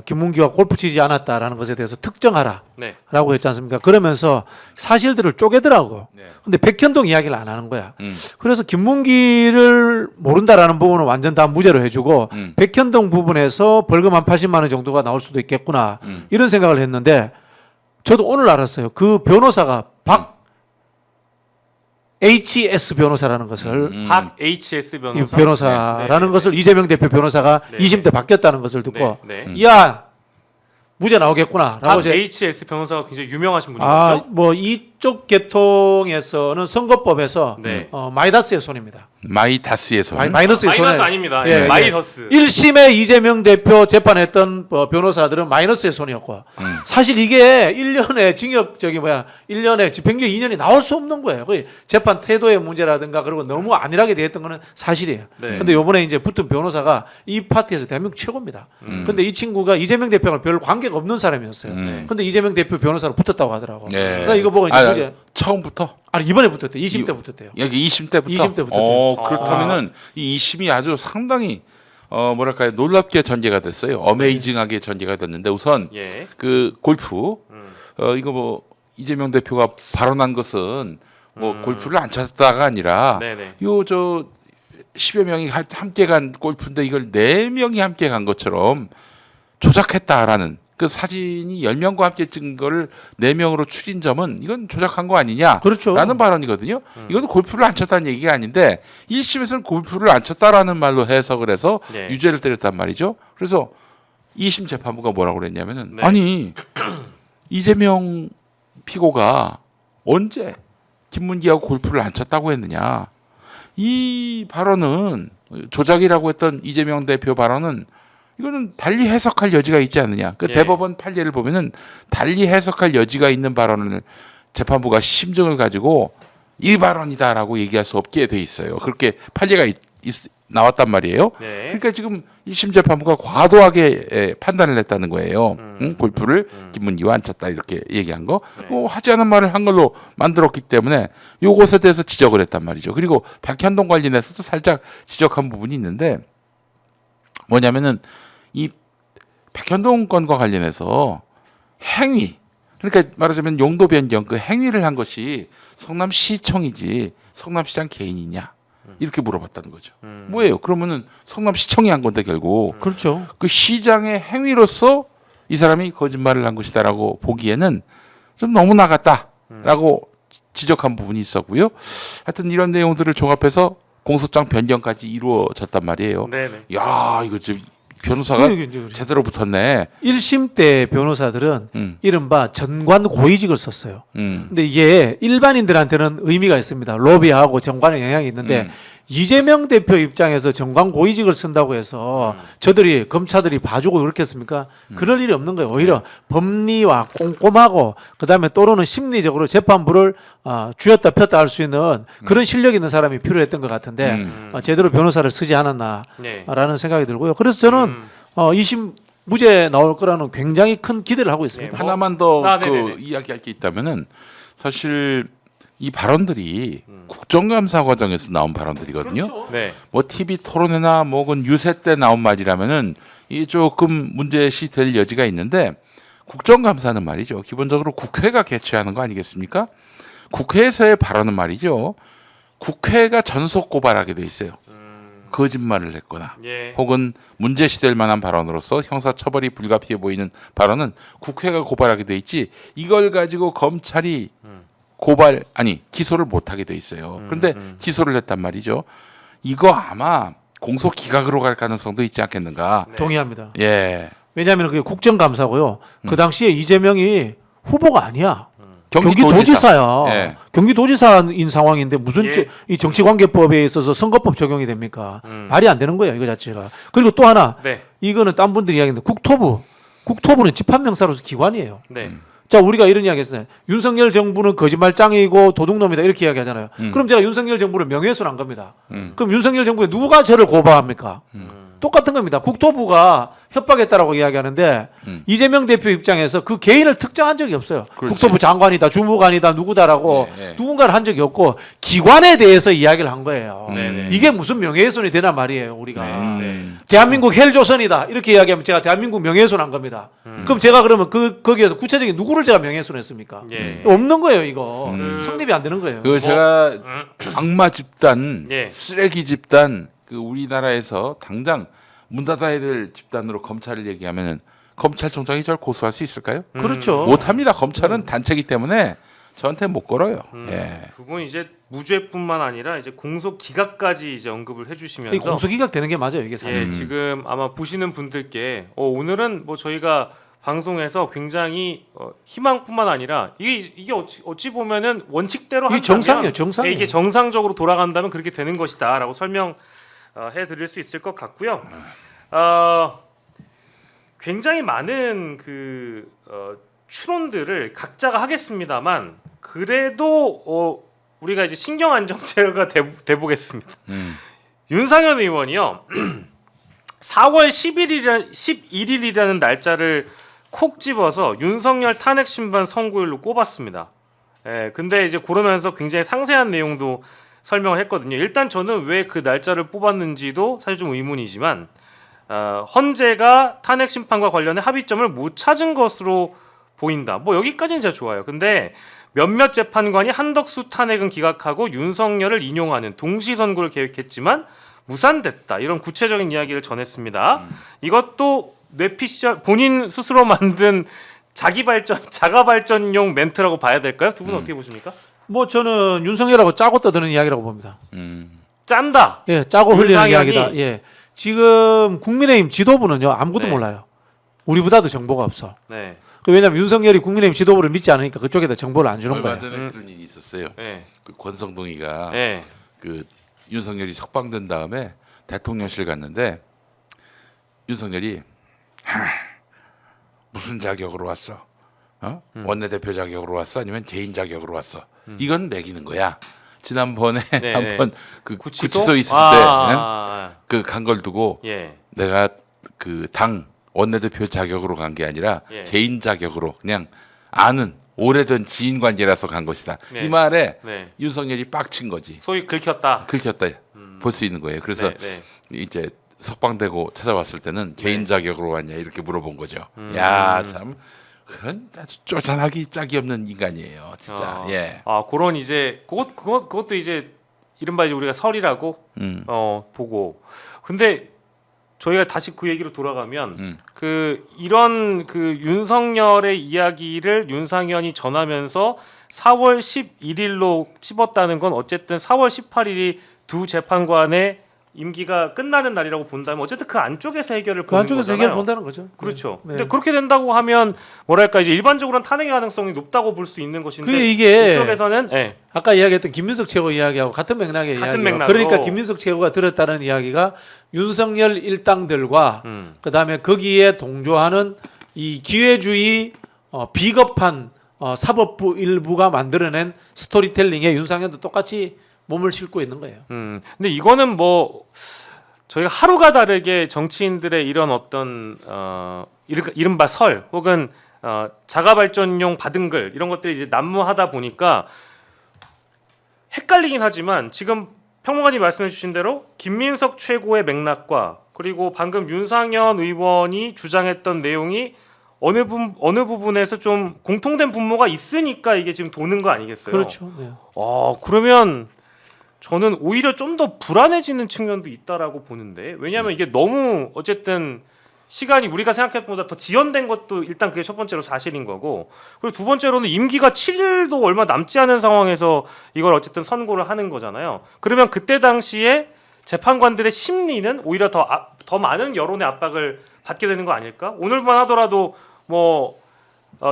김문기가 골프 치지 않았다라는 것에 대해서 특정하라라고 네. 했지 않습니까? 그러면서 사실들을 쪼개더라고. 네. 근데 백현동 이야기를 안 하는 거야. 음. 그래서 김문기를 모른다라는 부분은 완전 다 무죄로 해주고 백현동 부분에서 벌금 한 80만 원 정도가 나올 수도 있겠구나 이런 생각을 했는데 저도 오늘 알았어요. 그 변호사가 박 HS 변호사라는 것을 박 HS 이 변호사. 변호사라는 네. 것을 이재명 대표 변호사가 네. 20대 바뀌었다는 것을 듣고 네. 네. 야 무죄 나오겠구나라고 박 이제 HS 변호사가 굉장히 유명하신 분이죠. 뭐 이쪽 계통에서는 선거법에서 네. 마이다스의 손입니다. 마이다스의 손. 마이너스의 손에 마이너스 아닙니다. 예, 예. 마이더스. 1심에 이재명 대표 재판했던 변호사들은 마이너스의 손이었고 사실 이게 1년의 징역 1년의 집행유예 2년이 나올 수 없는 거예요. 거의 재판 태도의 문제라든가 그리고 너무 안일하게 대했던 거는 사실이에요. 네. 근데 이번에 이제 붙은 변호사가 이 파티에서 대한민국 최고입니다. 근데 이 친구가 이재명 대표랑 별 관계가 없는 사람이었어요. 근데 이재명 대표 변호사로 붙었다고 하더라고. 네. 그러니까 이거 보고 이제 무죄. 처음부터 아니 이번에 붙었대. 2심 때 붙었대요. 여기 2심 때부터. 2심 때 붙었대요. 그렇다면은 이 2심이 아주 상당히 뭐랄까요 놀랍게 전개가 됐어요. 어메이징하게 전개가 됐는데 우선 예. 그 골프 이거 뭐 이재명 대표가 발언한 것은 뭐 골프를 안 쳤다가 아니라 네네. 요 저 10여 명이 함께 간 골프인데 이걸 4명이 함께 간 것처럼 조작했다라는 그 사진이 10명과 함께 찍은 거를 4명으로 추린 점은 이건 조작한 거 아니냐? 그렇죠. 라는 발언이거든요. 이건 골프를 안 쳤다는 얘기가 아닌데 1심에서는 골프를 안 쳤다라는 말로 해석을 해서 네. 유죄를 때렸단 말이죠. 그래서 2심 재판부가 뭐라고 그랬냐면은 네. 아니 이재명 피고가 언제 김문기하고 골프를 안 쳤다고 했느냐? 이 발언은 조작이라고 했던 이재명 대표 발언은 이거는 달리 해석할 여지가 있지 않느냐. 그 예. 대법원 판례를 보면은 달리 해석할 여지가 있는 발언을 재판부가 심증을 가지고 이 발언이다라고 얘기할 수 없게 돼 있어요. 그렇게 판례가 나왔단 말이에요. 네. 그러니까 지금 1심 재판부가 과도하게 판단을 했다는 거예요. 골프를 김문기와 안 쳤다 이렇게 얘기한 거. 네. 하지 않은 말을 한 걸로 만들었기 때문에 이것에 대해서 지적을 했단 말이죠. 그리고 백현동 관련해서도 살짝 지적한 부분이 있는데 뭐냐면은 이 백현동 건과 관련해서 행위 그러니까 말하자면 용도 변경 그 행위를 한 것이 성남시청이지 성남시장 개인이냐 이렇게 물어봤다는 거죠. 뭐예요? 그러면은 성남시청이 한 건데 결국 그렇죠. 그 시장의 행위로서 이 사람이 거짓말을 한 것이다라고 보기에는 좀 너무 나갔다라고 지적한 부분이 있었고요. 하여튼 이런 내용들을 종합해서 공소장 변경까지 이루어졌단 말이에요. 네네. 야 이거 좀 변호사가 이게 이제 제대로 붙었네. 1심 때 변호사들은 이른바 전관 고위직을 썼어요. 음. 근데 이게 일반인들한테는 의미가 있습니다. 로비하고 정관의 영향이 있는데 이재명 대표 입장에서 정관 고위직을 쓴다고 해서 저들이 검사들이 봐주고 그렇겠습니까? 그럴 일이 없는 거예요. 오히려 법리와 꼼꼼하고 그다음에 또는 심리적으로 재판부를 쥐었다 폈다 할 수 있는 그런 실력 있는 사람이 필요했던 것 같은데 제대로 변호사를 쓰지 않았나라는 네. 생각이 들고요. 그래서 저는 2심 무죄 나올 거라는 굉장히 큰 기대를 하고 있습니다. 네. 하나만 더 네네네. 이야기할 게 있다면은 사실 이 발언들이 국정감사 과정에서 나온 발언들이거든요. 그렇죠. 네. 뭐 TV 토론회나 뭐 혹은 유세 때 나온 말이라면은 이게 조금 문제시 될 여지가 있는데 국정감사는 말이죠. 기본적으로 국회가 개최하는 거 아니겠습니까? 국회에서의 발언은 말이죠. 국회가 전속 고발하게 돼 있어요. 거짓말을 했거나 예. 혹은 문제시될 만한 발언으로서 형사처벌이 불가피해 보이는 발언은 국회가 고발하게 돼 있지 이걸 가지고 검찰이 기소를 못하게 돼 있어요. 그런데 기소를 했단 말이죠. 이거 아마 공소 기각으로 갈 가능성도 있지 않겠는가. 네. 동의합니다. 예. 왜냐하면 그게 국정감사고요. 그 당시에 이재명이 후보가 아니야. 경기도지사. 경기도지사야. 예. 경기도지사인 상황인데 무슨 예. 이 정치관계법에 있어서 선거법 적용이 됩니까? 말이 안 되는 거예요, 이거 자체가. 그리고 또 하나, 네. 이거는 딴 분들이 이야기했는데 국토부는 집합명사로서 기관이에요. 네. 자, 우리가 이런 이야기 했어요. 윤석열 정부는 거짓말장이고 도둑놈이다 이렇게 이야기하잖아요. 그럼 제가 윤석열 정부를 명예훼손한 겁니다. 그럼 윤석열 정부에 누가 저를 고발합니까? 똑같은 겁니다. 국토부가 협박했다라고 이야기하는데 이재명 대표 입장에서 그 개인을 특정한 적이 없어요. 그렇지. 국토부 장관이다, 주무관이다, 누구다라고 네. 누군가를 한 적이 없고 기관에 대해서 이야기를 한 거예요. 네네. 이게 무슨 명예훼손이 되나 말이에요, 우리가. 네. 대한민국 헬조선이다 이렇게 이야기하면 제가 대한민국 명예훼손 한 겁니다. 그럼 제가 그러면 거기에서 구체적인 누구를 제가 명예훼손했습니까? 예. 없는 거예요, 이거. 그- 성립이 안 되는 거예요. 그 제가 악마 집단, 예. 쓰레기 집단, 그 우리나라에서 당장 문 닫아야 될 집단으로 검찰을 얘기하면은 검찰총장이 저를 고소할 수 있을까요? 그렇죠. 못합니다. 검찰은 단체이기 때문에 저한테 못 걸어요. 예. 두 분 이제 무죄뿐만 아니라 이제 공소 기각까지 이제 언급을 해주시면서 이 공소기각 되는 게 맞아요, 이게 사실. 예, 지금 아마 보시는 분들께 오늘은 뭐 저희가 방송에서 굉장히 희망뿐만 아니라 이게 어찌 보면은 원칙대로 이게 한다면 정상이에요, 정상이에요. 이게 정상적으로 돌아간다면 그렇게 되는 것이다라고 설명해 드릴 수 있을 것 같고요. 굉장히 많은 추론들을 각자가 하겠습니다만 그래도 우리가 이제 신경 안정제가 돼 보겠습니다. 윤상현 의원이요. 4월 11일이라는 날짜를 콕 집어서 윤석열 탄핵 심판 선고일로 꼽았습니다. 예, 근데 이제 그러면서 굉장히 상세한 내용도 설명을 했거든요. 일단 저는 왜 그 날짜를 뽑았는지도 사실 좀 의문이지만 헌재가 탄핵 심판과 관련해 합의점을 못 찾은 것으로 보인다. 뭐 여기까지는 제가 좋아요. 근데 몇몇 재판관이 한덕수 탄핵은 기각하고 윤석열을 인용하는 동시 선고를 계획했지만 무산됐다. 이런 구체적인 이야기를 전했습니다. 이것도 뇌피셜 본인 스스로 만든 자가 발전용 멘트라고 봐야 될까요? 두 분 어떻게 보십니까? 뭐 저는 윤석열하고 짜고 떠드는 이야기라고 봅니다. 짠다. 예, 짜고 흘리는 윤상현이- 이야기다. 예. 지금 국민의힘 지도부는요, 아무것도 네. 몰라요. 우리보다도 정보가 없어. 네. 왜냐하면 윤석열이 국민의힘 지도부를 믿지 않으니까 그쪽에다 정보를 안 주는 얼마 거예요. 전에 그런 일이 있었어요. 네. 그 권성동이가 네. 그 윤석열이 석방된 다음에 대통령실 갔는데 윤석열이 무슨 자격으로 왔어? 원내대표 자격으로 왔어? 아니면 개인 자격으로 왔어? 이건 매기는 거야. 지난번에 네, 한번 그 구치소? 구치소 있을 때 그 간 걸 두고 예. 내가 그 당 원내대표 자격으로 간 게 아니라 예. 개인 자격으로 그냥 아는 오래된 지인 관계라서 간 것이다. 네. 이 말에 네. 윤석열이 빡친 거지. 소위 긁혔다. 긁혔다 볼 수 있는 거예요. 그래서 네, 네. 이제 석방되고 찾아왔을 때는 개인 자격으로 왔냐 이렇게 물어본 거죠. 야, 참 그런 아주 쪼잔하기 짝이 없는 인간이에요, 진짜. 예. 그런 이제 그것도 이제 이른바 이제 우리가 설이라고 보고. 근데 저희가 다시 그 얘기로 돌아가면 이런 윤석열의 이야기를 윤상현이 전하면서 4월 11일로 집었다는 건 어쨌든 4월 18일이 두 재판관의 임기가 끝나는 날이라고 본다면 어쨌든 그 안쪽에서 해결을 그 보는 안쪽에서 거잖아요. 해결 본다는 거죠. 그렇죠. 네. 근데 그렇게 된다고 하면 뭐랄까 이제 일반적으로는 탄핵의 가능성이 높다고 볼 수 있는 것인데 그게 이게 이쪽에서는 네. 아까 이야기했던 김민석 최고 이야기하고 같은 맥락의 같은 이야기예요. 맥락으로. 그러니까 김민석 최고가 들었다는 이야기가 윤석열 일당들과 그다음에 거기에 동조하는 이 기회주의 비겁한 사법부 일부가 만들어낸 스토리텔링에 윤상현도 똑같이 몸을 싣고 있는 거예요. 근데 이거는 뭐 저희가 하루가 다르게 정치인들의 이런 어떤 이른바 설 혹은 자가 발전용 받은 글 이런 것들이 이제 난무하다 보니까 헷갈리긴 하지만 지금 평론가님 말씀해주신 대로 김민석 최고의 맥락과 그리고 방금 윤상현 의원이 주장했던 내용이 어느 부분에서 좀 공통된 분모가 있으니까 이게 지금 도는 거 아니겠어요? 그렇죠. 네. 그러면 저는 오히려 좀 더 불안해지는 측면도 있다라고 보는데 왜냐하면 이게 너무 어쨌든 시간이 우리가 생각했던 것보다 더 지연된 것도 일단 그게 첫 번째로 사실인 거고 그리고 두 번째로는 임기가 7일도 얼마 남지 않은 상황에서 이걸 어쨌든 선고를 하는 거잖아요. 그러면 그때 당시에 재판관들의 심리는 오히려 더 많은 여론의 압박을 받게 되는 거 아닐까? 오늘만 하더라도 뭐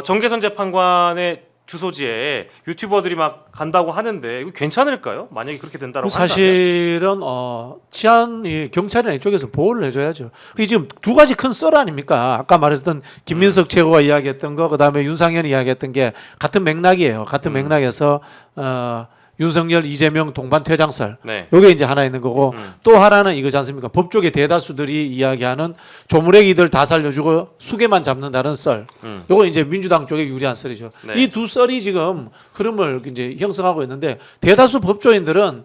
정계선 재판관의 주소지에 유튜버들이 막 간다고 하는데 이거 괜찮을까요? 만약에 그렇게 된다라고 사실은 치안이 경찰이나 이쪽에서 보호를 해줘야죠. 이게 지금 두 가지 큰 썰 아닙니까? 아까 말했던 김민석 최고가 이야기했던 거, 그다음에 윤상현이 이야기했던 게 같은 맥락이에요. 같은 맥락에서 윤석열, 이재명 동반 퇴장설. 네. 요게 이제 하나 있는 거고 또 하나는 이거지 않습니까? 법조계 대다수들이 이야기하는 조무래기들 다 살려주고 수개만 잡는다는 썰. 요거 이제 민주당 쪽에 유리한 썰이죠. 네. 이 두 썰이 지금 흐름을 이제 형성하고 있는데 대다수 법조인들은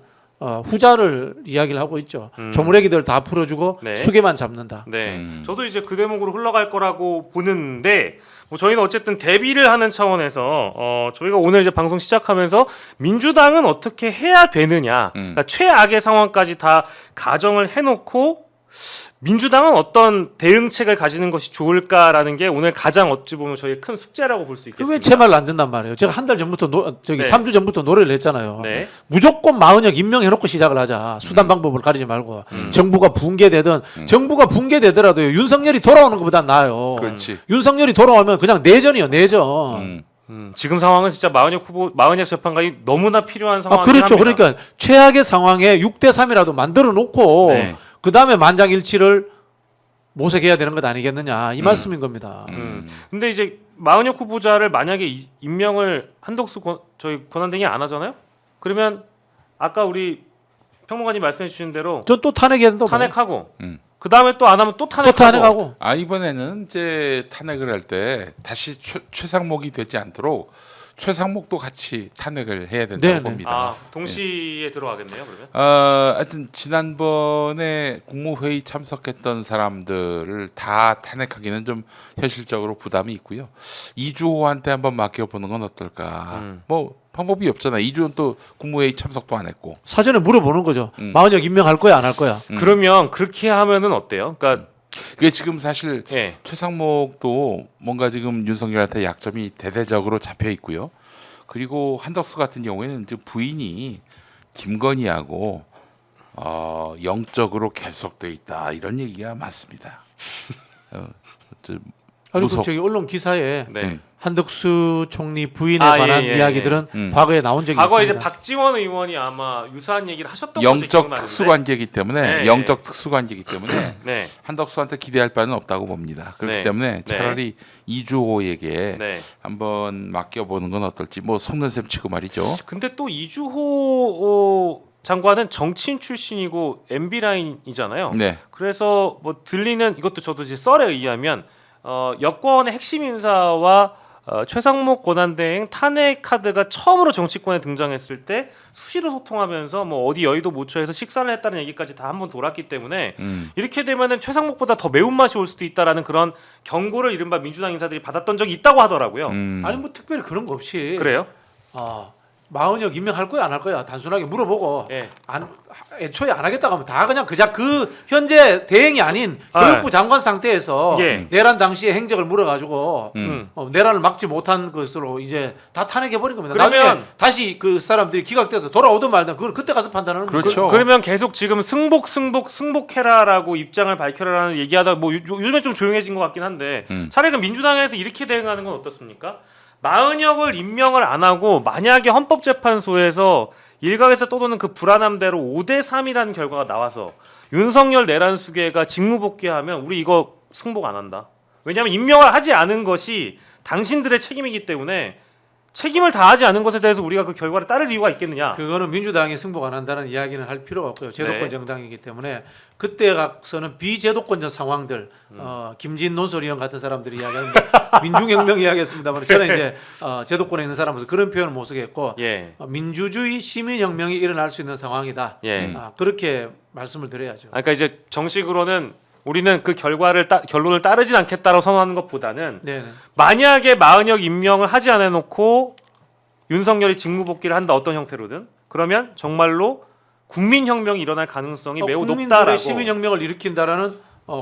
후자를 이야기를 하고 있죠. 조무래기들 다 풀어주고 네. 수개만 잡는다. 네. 저도 이제 그 대목으로 흘러갈 거라고 보는데 뭐 저희는 어쨌든 대비를 하는 차원에서 저희가 오늘 이제 방송 시작하면서 민주당은 어떻게 해야 되느냐, 그러니까 최악의 상황까지 다 가정을 해놓고 민주당은 어떤 대응책을 가지는 것이 좋을까라는 게 오늘 가장 어찌 보면 저희의 큰 숙제라고 볼 수 왜 있겠습니다. 제 말 안 듣단 말이에요. 제가 한 달 전부터 네. 3주 전부터 노래를 했잖아요. 네. 무조건 마흔역 임명해놓고 시작을 하자. 수단 방법을 가리지 말고 정부가 붕괴되든 정부가 붕괴되더라도요. 윤석열이 돌아오는 것보단 나아요. 그렇지. 윤석열이 돌아오면 그냥 내전이요, 내전. 지금 상황은 진짜 마흔역 재판관이 너무나 필요한 상황이긴 그렇죠. 합니다. 그러니까 최악의 상황에 6대 3이라도 만들어 놓고 네. 그 다음에 만장일치를 모색해야 되는 것 아니겠느냐 이 말씀인 겁니다. 근데 이제 마흔역 후보자를 만약에 임명을 한덕수 저희 권한대행이 안 하잖아요. 그러면 아까 우리 평론가님 말씀해 주신 대로 전 또 탄핵해야 된다고 봐요. 탄핵하고 그 다음에 또 안 하면 또 또 탄핵하고. 탄핵하고. 이번에는 이제 탄핵을 할 때 다시 최상목이 되지 않도록 최상목도 같이 탄핵을 해야 된다고 네네. 봅니다. 동시에 들어가겠네요. 그러면. 하여튼 지난번에 국무회의 참석했던 사람들을 다 탄핵하기는 좀 현실적으로 부담이 있고요. 이주호한테 한번 맡겨보는 건 어떨까. 뭐 방법이 없잖아. 이주호는 또 국무회의 참석도 안 했고. 사전에 물어보는 거죠. 마흔역 임명할 거야 안 할 거야. 그러면 그렇게 하면은 어때요? 그러니까 그게 지금 사실 예. 최상목도 뭔가 지금 윤석열한테 약점이 대대적으로 잡혀 있고요. 그리고 한덕수 같은 경우에는 이제 부인이 김건희하고 영적으로 결속돼 있다 이런 얘기가 많습니다. 아니 무속. 저기 언론 기사에 네. 한덕수 총리 부인에 아, 관한 예, 예, 이야기들은 과거에 나온 적이 과거 있습니다. 이제 박지원 의원이 아마 유사한 얘기를 하셨던 것이 영적 기억나는데. 특수관계이기 때문에 네, 영적 특수관계이기 때문에 네. 한덕수한테 기대할 바는 없다고 봅니다. 그렇기 네. 때문에 네. 차라리 이주호에게 네. 한번 맡겨보는 건 어떨지 뭐 속는 셈 치고 말이죠. 근데 또 이주호 장관은 정치인 출신이고 MB 라인이잖아요. 네. 그래서 뭐 들리는 이것도 저도 이제 썰에 의하면 여권의 핵심 인사와 최상목 권한대행 탄핵 카드가 처음으로 정치권에 등장했을 때 수시로 소통하면서 뭐 어디 여의도 모처에서 식사를 했다는 얘기까지 다 한번 돌았기 때문에 이렇게 되면은 최상목보다 더 매운맛이 올 수도 있다라는 그런 경고를 이른바 민주당 인사들이 받았던 적이 있다고 하더라고요. 아니 뭐 특별히 그런 거 없이 그래요? 마흔역 임명할 거야 안 할 거야 단순하게 물어보고 예. 애초에 안 하겠다고 하면 다 그냥 그 현재 대행이 아닌 교육부 장관 상태에서 예. 내란 당시의 행적을 물어가지고 내란을 막지 못한 것으로 이제 다 탄핵해 버린 겁니다. 그러면- 나중에 다시 그 사람들이 기각돼서 돌아오든 말든 그걸 그때 가서 판단하는 거죠. 그렇죠. 그러면 계속 지금 승복해라라고 입장을 밝혀라라는 얘기하다 뭐 요즘에 좀 조용해진 것 같긴 한데 차라리 그 민주당에서 이렇게 대응하는 건 어떻습니까? 마흔역을 임명을 안 하고 만약에 헌법재판소에서 일각에서 떠도는 그 불안함대로 5대 3이라는 결과가 나와서 윤석열 내란 수계가 직무복귀하면 우리 이거 승복 안 한다. 왜냐하면 임명을 하지 않은 것이 당신들의 책임이기 때문에 책임을 다하지 않은 것에 대해서 우리가 그 결과를 따를 이유가 있겠느냐? 그거는 민주당이 승복 안 한다는 이야기는 할 필요가 없고요. 제도권 네. 정당이기 때문에 그때 가서는 비제도권적 상황들 김진 논설위원 같은 사람들이 이야기하는 뭐 민중혁명 이야기했습니다만 저는 이제 제도권에 있는 사람으로서 그런 표현을 못 쓰겠고 예. 민주주의 시민혁명이 일어날 수 있는 상황이다. 예. 그렇게 말씀을 드려야죠. 그러니까 이제 정식으로는 우리는 그 결론을 따르진 않겠다라고 선언하는 것보다는 네네. 만약에 마흔역 임명을 하지 않아 놓고 윤석열이 직무복귀를 한다 어떤 형태로든 그러면 정말로 국민혁명이 일어날 가능성이 매우 국민들의 높다라고. 시민혁명을 일으킨다라는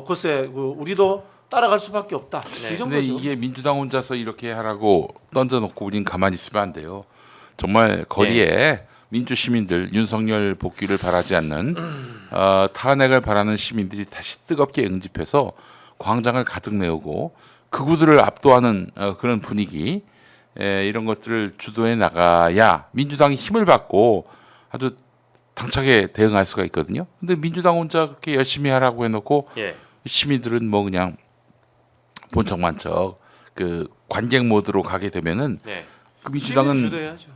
글쎄 우리도 따라갈 수밖에 없다. 네. 이 근데 정도죠. 이게 민주당 혼자서 이렇게 하라고 던져놓고 우린 가만히 있으면 안 돼요. 정말 거리에 민주 시민들 윤석열 복귀를 바라지 않는 탄핵을 바라는 시민들이 다시 뜨겁게 응집해서 광장을 가득 메우고 극우들을 압도하는 그런 분위기 이런 것들을 주도해 나가야 민주당이 힘을 받고 아주 당차게 대응할 수가 있거든요. 근데 민주당 혼자 그렇게 열심히 하라고 해놓고 예. 시민들은 뭐 그냥 본척만척 그 관객 모드로 가게 되면은 네. 그 민주당은 주도해야죠.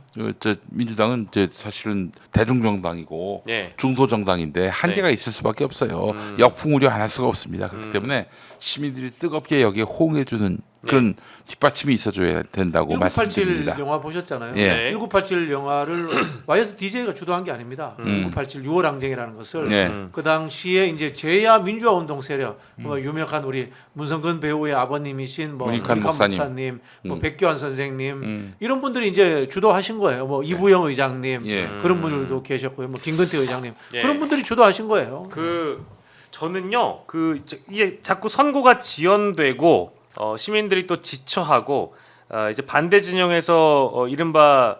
민주당은 이제 사실은 대중정당이고 예. 중도정당인데 한계가 있을 수밖에 없어요. 역풍 우려 안 할 수가 없습니다. 그렇기 때문에 시민들이 뜨겁게 여기에 호응해주는 그런 뒷받침이 있어줘야 된다고 1987 말씀드립니다. 영화 보셨잖아요. 예. 1987 영화를 YSDJ가 주도한 게 아닙니다. 1987 6월 항쟁이라는 것을 예. 그 당시에 이제 제야 민주화 운동 세력, 뭐 유명한 우리 문성근 배우의 아버님이신 뭐 문익환 목사님, 뭐 백교환 선생님 이런 분들이 이제 주도하신 거예요. 뭐 이부영 의장님 예. 그런 분들도 계셨고요. 뭐 김건태 의장님 예. 그런 분들이 주도하신 거예요. 저는요 이게 자꾸 선고가 지연되고 시민들이 또 지쳐하고 이제 반대 진영에서 이른바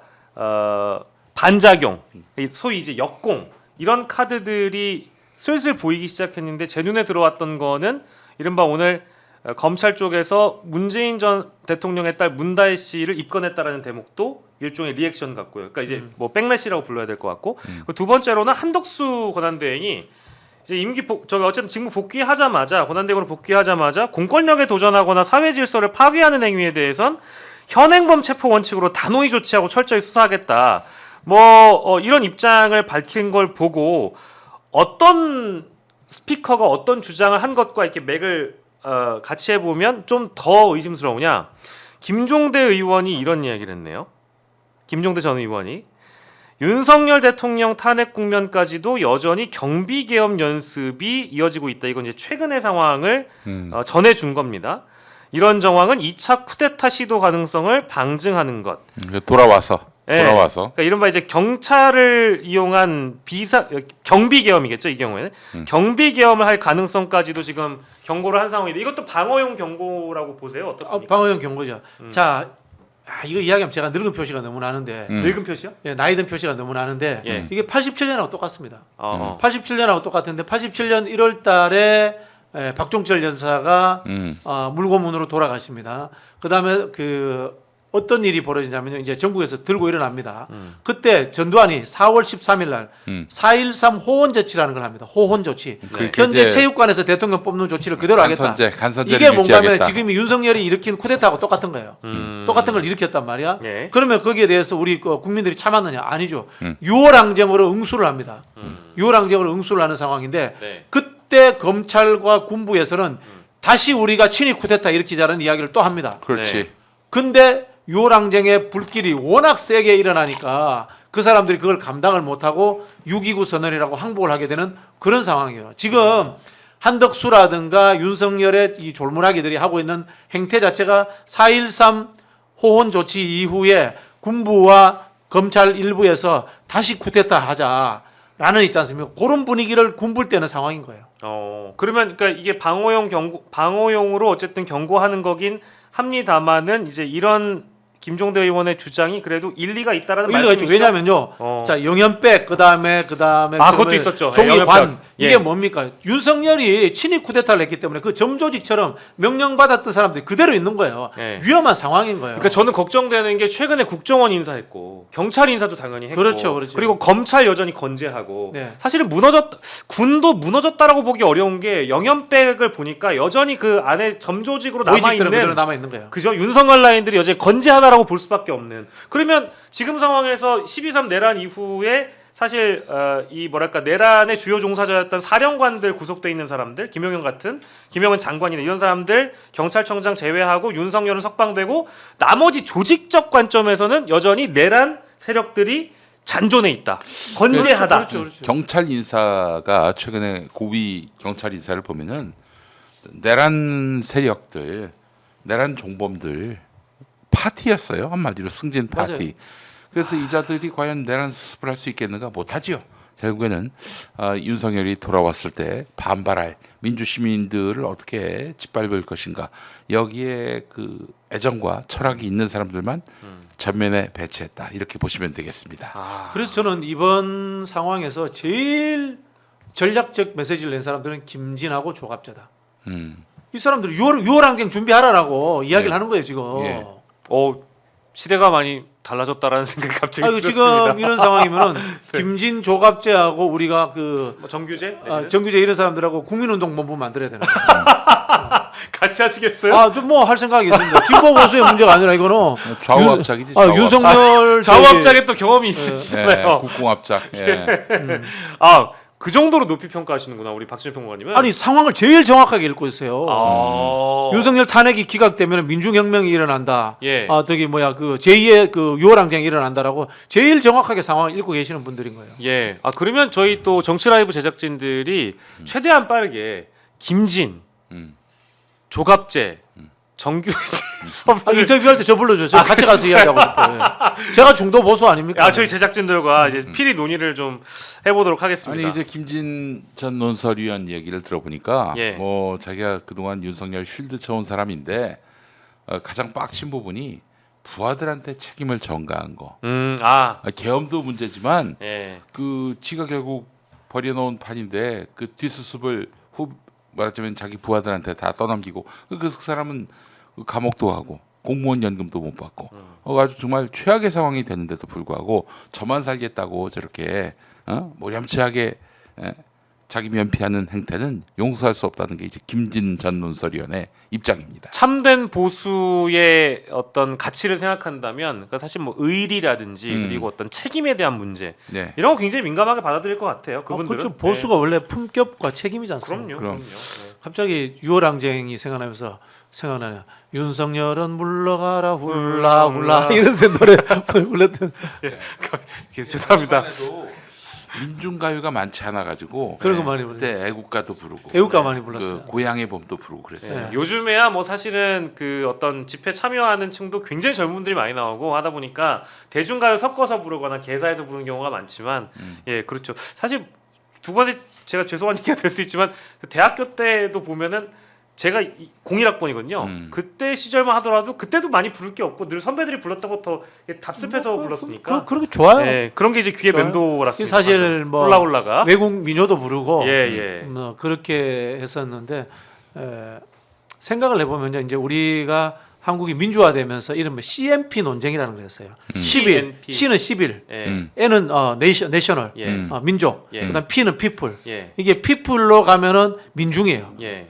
반작용, 소위 이제 역공 이런 카드들이 슬슬 보이기 시작했는데 제 눈에 들어왔던 거는 이른바 오늘 검찰 쪽에서 문재인 전 대통령의 딸 문다혜 씨를 입건했다라는 대목도 일종의 리액션 같고요. 그러니까 이제 뭐 백매시라고 불러야 될 것 같고 두 번째로는 한덕수 권한대행이 이제 어쨌든 직무 복귀하자마자 권한대행으로 복귀하자마자 공권력에 도전하거나 사회 질서를 파괴하는 행위에 대해선 현행범 체포 원칙으로 단호히 조치하고 철저히 수사하겠다. 이런 입장을 밝힌 걸 보고 어떤 스피커가 어떤 주장을 한 것과 이렇게 맥을 같이 해보면 좀 더 의심스러우냐. 김종대 의원이 이런 이야기를 했네요. 김종대 전 의원이 윤석열 대통령 탄핵 국면까지도 여전히 경비개혁 연습이 이어지고 있다. 이건 이제 최근의 상황을 전해준 겁니다. 이런 정황은 2차 쿠데타 시도 가능성을 방증하는 것. 돌아와서. 그러니까 이른바 이제 경찰을 이용한 경비계엄이겠죠, 이 경우에는. 경비계엄을 할 가능성까지도 지금 경고를 한 상황인데 이것도 방어용 경고라고 보세요. 어떻습니까? 방어용 경고죠. 자, 이거 이야기하면 제가 늙은 표시가 너무 나는데 늙은 표시요? 예, 나이 든 표시가 너무 나는데 예. 이게 87년하고 똑같습니다. 87년 87년하고 똑같은데 87년 1월 달에 박종철 여사가 물고문으로 돌아가십니다. 그다음에 어떤 일이 벌어지냐면요. 이제 전국에서 들고 일어납니다. 그때 전두환이 4월 13일 날 4.13 호원 조치라는 걸 합니다. 호원 조치. 네. 현재 체육관에서 대통령 뽑는 조치를 그대로 하겠다. 간선제를 이게 뭔가면 유지하겠다. 지금 윤석열이 일으킨 쿠데타하고 똑같은 거예요. 똑같은 걸 일으켰단 말이야. 예. 그러면 거기에 대해서 우리 국민들이 참았느냐? 아니죠. 6월 항쟁으로 응수를 합니다. 6월 항쟁으로 응수를 하는 상황인데 네. 그때 검찰과 군부에서는 다시 우리가 친위 쿠데타 일으키자는 이야기를 또 합니다. 그렇지. 네. 근데 6월 항쟁의 불길이 워낙 세게 일어나니까 그 사람들이 그걸 감당을 못하고 6.29 선언이라고 항복을 하게 되는 그런 상황이에요. 지금 한덕수라든가 윤석열의 이 졸문하기들이 하고 있는 행태 자체가 4.13 호원 조치 이후에 군부와 검찰 일부에서 다시 쿠데타 하자라는 있지 않습니까? 그런 분위기를 군불 때는 상황인 거예요. 그러면 그러니까 이게 방어용으로 어쨌든 경고하는 거긴 합니다만은 이제 이런 김종대 의원의 주장이 그래도 일리가 있다라는 일리가 있죠. 말씀이시죠? 왜냐면요. 자, 영연백 그다음에 그것도 있었죠. 종이관 영연백. 이게 예. 뭡니까? 윤석열이 친위 쿠데타를 했기 때문에 그 점조직처럼 명령받았던 사람들이 그대로 있는 거예요. 예. 위험한 상황인 거예요. 그러니까 저는 걱정되는 게 최근에 국정원 인사했고 경찰 인사도 당연히 했고 그렇죠. 그리고 검찰 여전히 건재하고 네. 사실은 군도 무너졌다라고 보기 어려운 게 영연백을 보니까 여전히 그 안에 점조직으로 남아 고위직들은 그대로 있는 남아 있는 거예요. 그죠? 윤석열 라인들이 여전히 건재하다라고 볼 수밖에 없는. 그러면 지금 상황에서 12.3 내란 이후에 사실 이 내란의 주요 종사자였던 사령관들 구속돼 있는 사람들, 김용현 장관이나 이런 사람들 경찰청장 제외하고 윤석열은 석방되고 나머지 조직적 관점에서는 여전히 내란 세력들이 잔존해 있다. 건재하다. 그렇죠. 경찰 인사가 최근에 고위 경찰 인사를 보면은 내란 세력들, 내란 종범들 파티였어요. 한마디로 승진 파티. 맞아요. 그래서 이자들이 과연 내란 수습을 할 수 있겠는가 못하지요. 결국에는 윤석열이 돌아왔을 때 반발할 민주시민들을 어떻게 짓밟을 것인가. 여기에 그 애정과 철학이 있는 사람들만 전면에 배치했다. 이렇게 보시면 되겠습니다. 그래서 저는 이번 상황에서 제일 전략적 메시지를 낸 사람들은 김진하고 조갑자다. 이 사람들이 6월 항쟁 준비하라라고 이야기를 네. 하는 거예요 지금. 예. 시대가 많이 달라졌다라는 생각이 갑자기 아이고 들었습니다. 지금 이런 상황이면은 김진 조갑제하고 우리가 그 뭐 정규제? 정규제 이런 사람들하고 국민운동본부 만들어야 되는 거예요. 같이 하시겠어요? 아좀 뭐 할 생각이 있습니다. 진보 보수의 문제가 아니라 이거는 좌우합작이지. 윤석열 좌우합작에 또 경험이 예, 있으시잖아요. 국공합작. 예. 아, 그 정도로 높이 평가하시는구나 우리 박준현 평론가님은. 아니 상황을 제일 정확하게 읽고 있어요. 아. 윤석열 탄핵이 기각되면 민중혁명이 일어난다. 예. 저기 뭐야 그 제2의 그 6월 항쟁이 일어난다라고 제일 정확하게 상황을 읽고 계시는 분들인 거예요. 예. 아 그러면 저희 또 정치라이브 제작진들이 최대한 빠르게 김진, 음. 조갑제, 정규제 섭외를 인터뷰할 때 저 불러줘요. 저 같이 가서 이야기하고 싶어요. 예. 제가 중도 보수 아닙니까? 아 저희 제작진들과 이제 필히 논의를 좀 해보도록 하겠습니다. 아니 이제 김진 전 논설위원 얘기를 들어보니까 예. 뭐 자기가 그동안 윤석열 쉴드 쳐온 사람인데 가장 빡친 부분이 부하들한테 책임을 전가한 거. 계엄도 문제지만 예. 그 지가 결국 버려놓은 판인데 그 뒷수습을 말하자면 자기 부하들한테 다 떠넘기고 그 사람은 감옥도 가고 공무원 연금도 못 받고 아주 정말 최악의 상황이 됐는데도 불구하고 저만 살겠다고 저렇게 모렴치하게 자기 면피하는 행태는 용서할 수 없다는 게 이제 김진 전 논설위원의 입장입니다. 참된 보수의 어떤 가치를 생각한다면 그러니까 사실 뭐 의리라든지 그리고 어떤 책임에 대한 문제 네. 이런 거 굉장히 민감하게 받아들일 것 같아요. 그분들은. 그렇죠. 보수가 원래 품격과 책임이지 네. 않습니까? 그럼요. 그럼. 네. 갑자기 6월 항쟁이 생각나면서 생각나네요. 윤석열은 물러가라 훌라 훌라 이런 노래 불렀던. 죄송합니다. 민중가요가 많지 않아 가지고 그런 거 많이 그때 애국가도 부르고 애국가 많이 불렀어요. 그 고향의 봄도 부르고 그랬어요. 네. 요즘에야 뭐 사실은 그 어떤 집회 참여하는 층도 굉장히 젊은 분들이 많이 나오고 하다 보니까 대중가요 섞어서 부르거나 개사해서 부르는 경우가 많지만 예 그렇죠. 사실 두 번에 제가 죄송한 얘기가 될 수 있지만 대학교 때도 보면은 제가 01학번이거든요. 그때 시절만 하더라도 그때도 많이 부를 게 없고 늘 선배들이 불렀다고 더 답습해서 불렀으니까 그런 게 좋아요. 예, 그런 게 이제 귀에 좋아요. 맴돌았습니다. 사실 뭐 훌라훌라가 외국 민요도 부르고 예. 뭐 그렇게 했었는데 생각을 해보면요, 이제 우리가 한국이 민주화되면서 이른바 CNP 논쟁이라는 걸 했어요. 10일, CNP. C는 10일, 예. N은 내셔널, 예. 민족, 예. 그다음 P는 people. 예. 이게 people로 가면은 민중이에요. 예.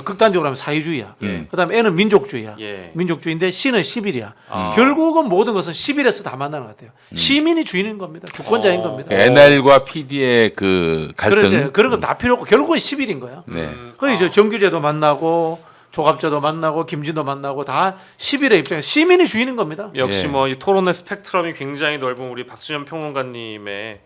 극단적으로 하면 사회주의야. 예. 그다음 N은 민족주의야. 예. 민족주의인데 C는 10일이야. 아. 결국은 모든 것은 10일에서 다 만나는 것 같아요. 시민이 주인인 겁니다. 주권자인 겁니다. NL과 PD의 그 갈등. 그렇죠. 그런 거 다 필요 없고 결국은 10일인 거야. 네. 그래서 정규제도 만나고 조갑제도 만나고 김진도 만나고 다 10일의 입장에 시민이 주인인 겁니다. 역시 예. 뭐 이 토론의 스펙트럼이 굉장히 넓은 우리 박준현 평론가님의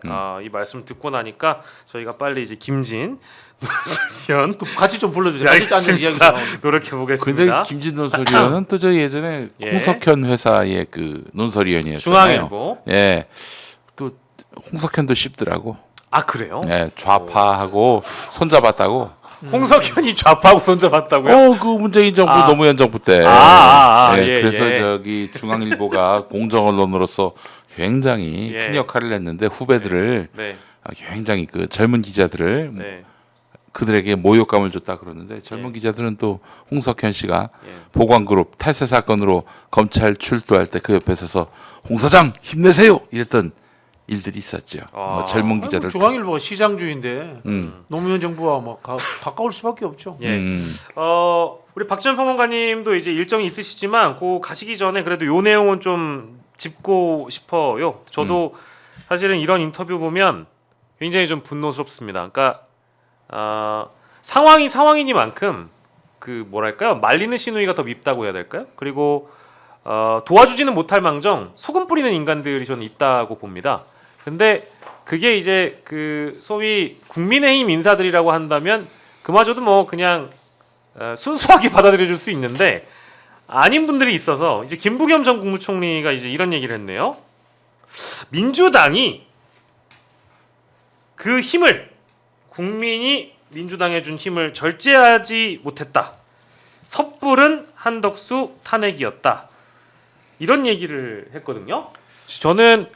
이 말씀 듣고 나니까 저희가 빨리 이제 김진 논설위원 또 같이 좀 불러주세요. 같이 짜는 이야기 좀 나오고. 근데 노력해 보겠습니다. 김진 논설위원은 또 저 예전에 예. 홍석현 회사의 그 논설위원이었잖아요. 중앙일보. 예. 또 홍석현도 쉽더라고. 아 그래요? 예, 좌파하고 손잡았다고. 홍석현이 좌파하고 손잡았다고요? 그 문재인 정부 아. 노무현 정부 때. 예, 그래서 예. 저기 중앙일보가 공정 언론으로서 굉장히 예. 큰 역할을 했는데 후배들을 네, 굉장히 그 젊은 기자들을 네, 그들에게 모욕감을 줬다 그러는데 젊은 예. 기자들은 또 홍석현 씨가 예. 보광그룹 탈세 사건으로 검찰 출두할 때 그 옆에 서서 홍 사장 힘내세요 이랬던 일들이 있었죠. 아. 젊은 기자들. 중앙일보가 시장주의인데 음. 노무현 정부와 뭐 가까울 수밖에 없죠. 예. 음. 우리 박준현 평론가님도 이제 일정이 있으시지만 그 가시기 전에 그래도 요 내용은 좀 짚고 싶어요. 저도 사실은 이런 인터뷰 보면 굉장히 좀 분노스럽습니다. 그러니까 상황이 상황이니만큼 그 뭐랄까요 말리는 시누이가 더 밉다고 해야 될까요? 그리고 도와주지는 못할 망정 소금 뿌리는 인간들이 저는 있다고 봅니다. 근데 그게 이제 그 소위 국민의힘 인사들이라고 한다면 그마저도 뭐 그냥 순수하게 받아들여줄 수 있는데 아닌 분들이 있어서 이제 김부겸 전 국무총리가 이제 이런 얘기를 했네요. 민주당이 그 힘을 국민이 민주당에 준 힘을 절제하지 못했다. 섣부른 한덕수 탄핵이었다. 이런 얘기를 했거든요. 저는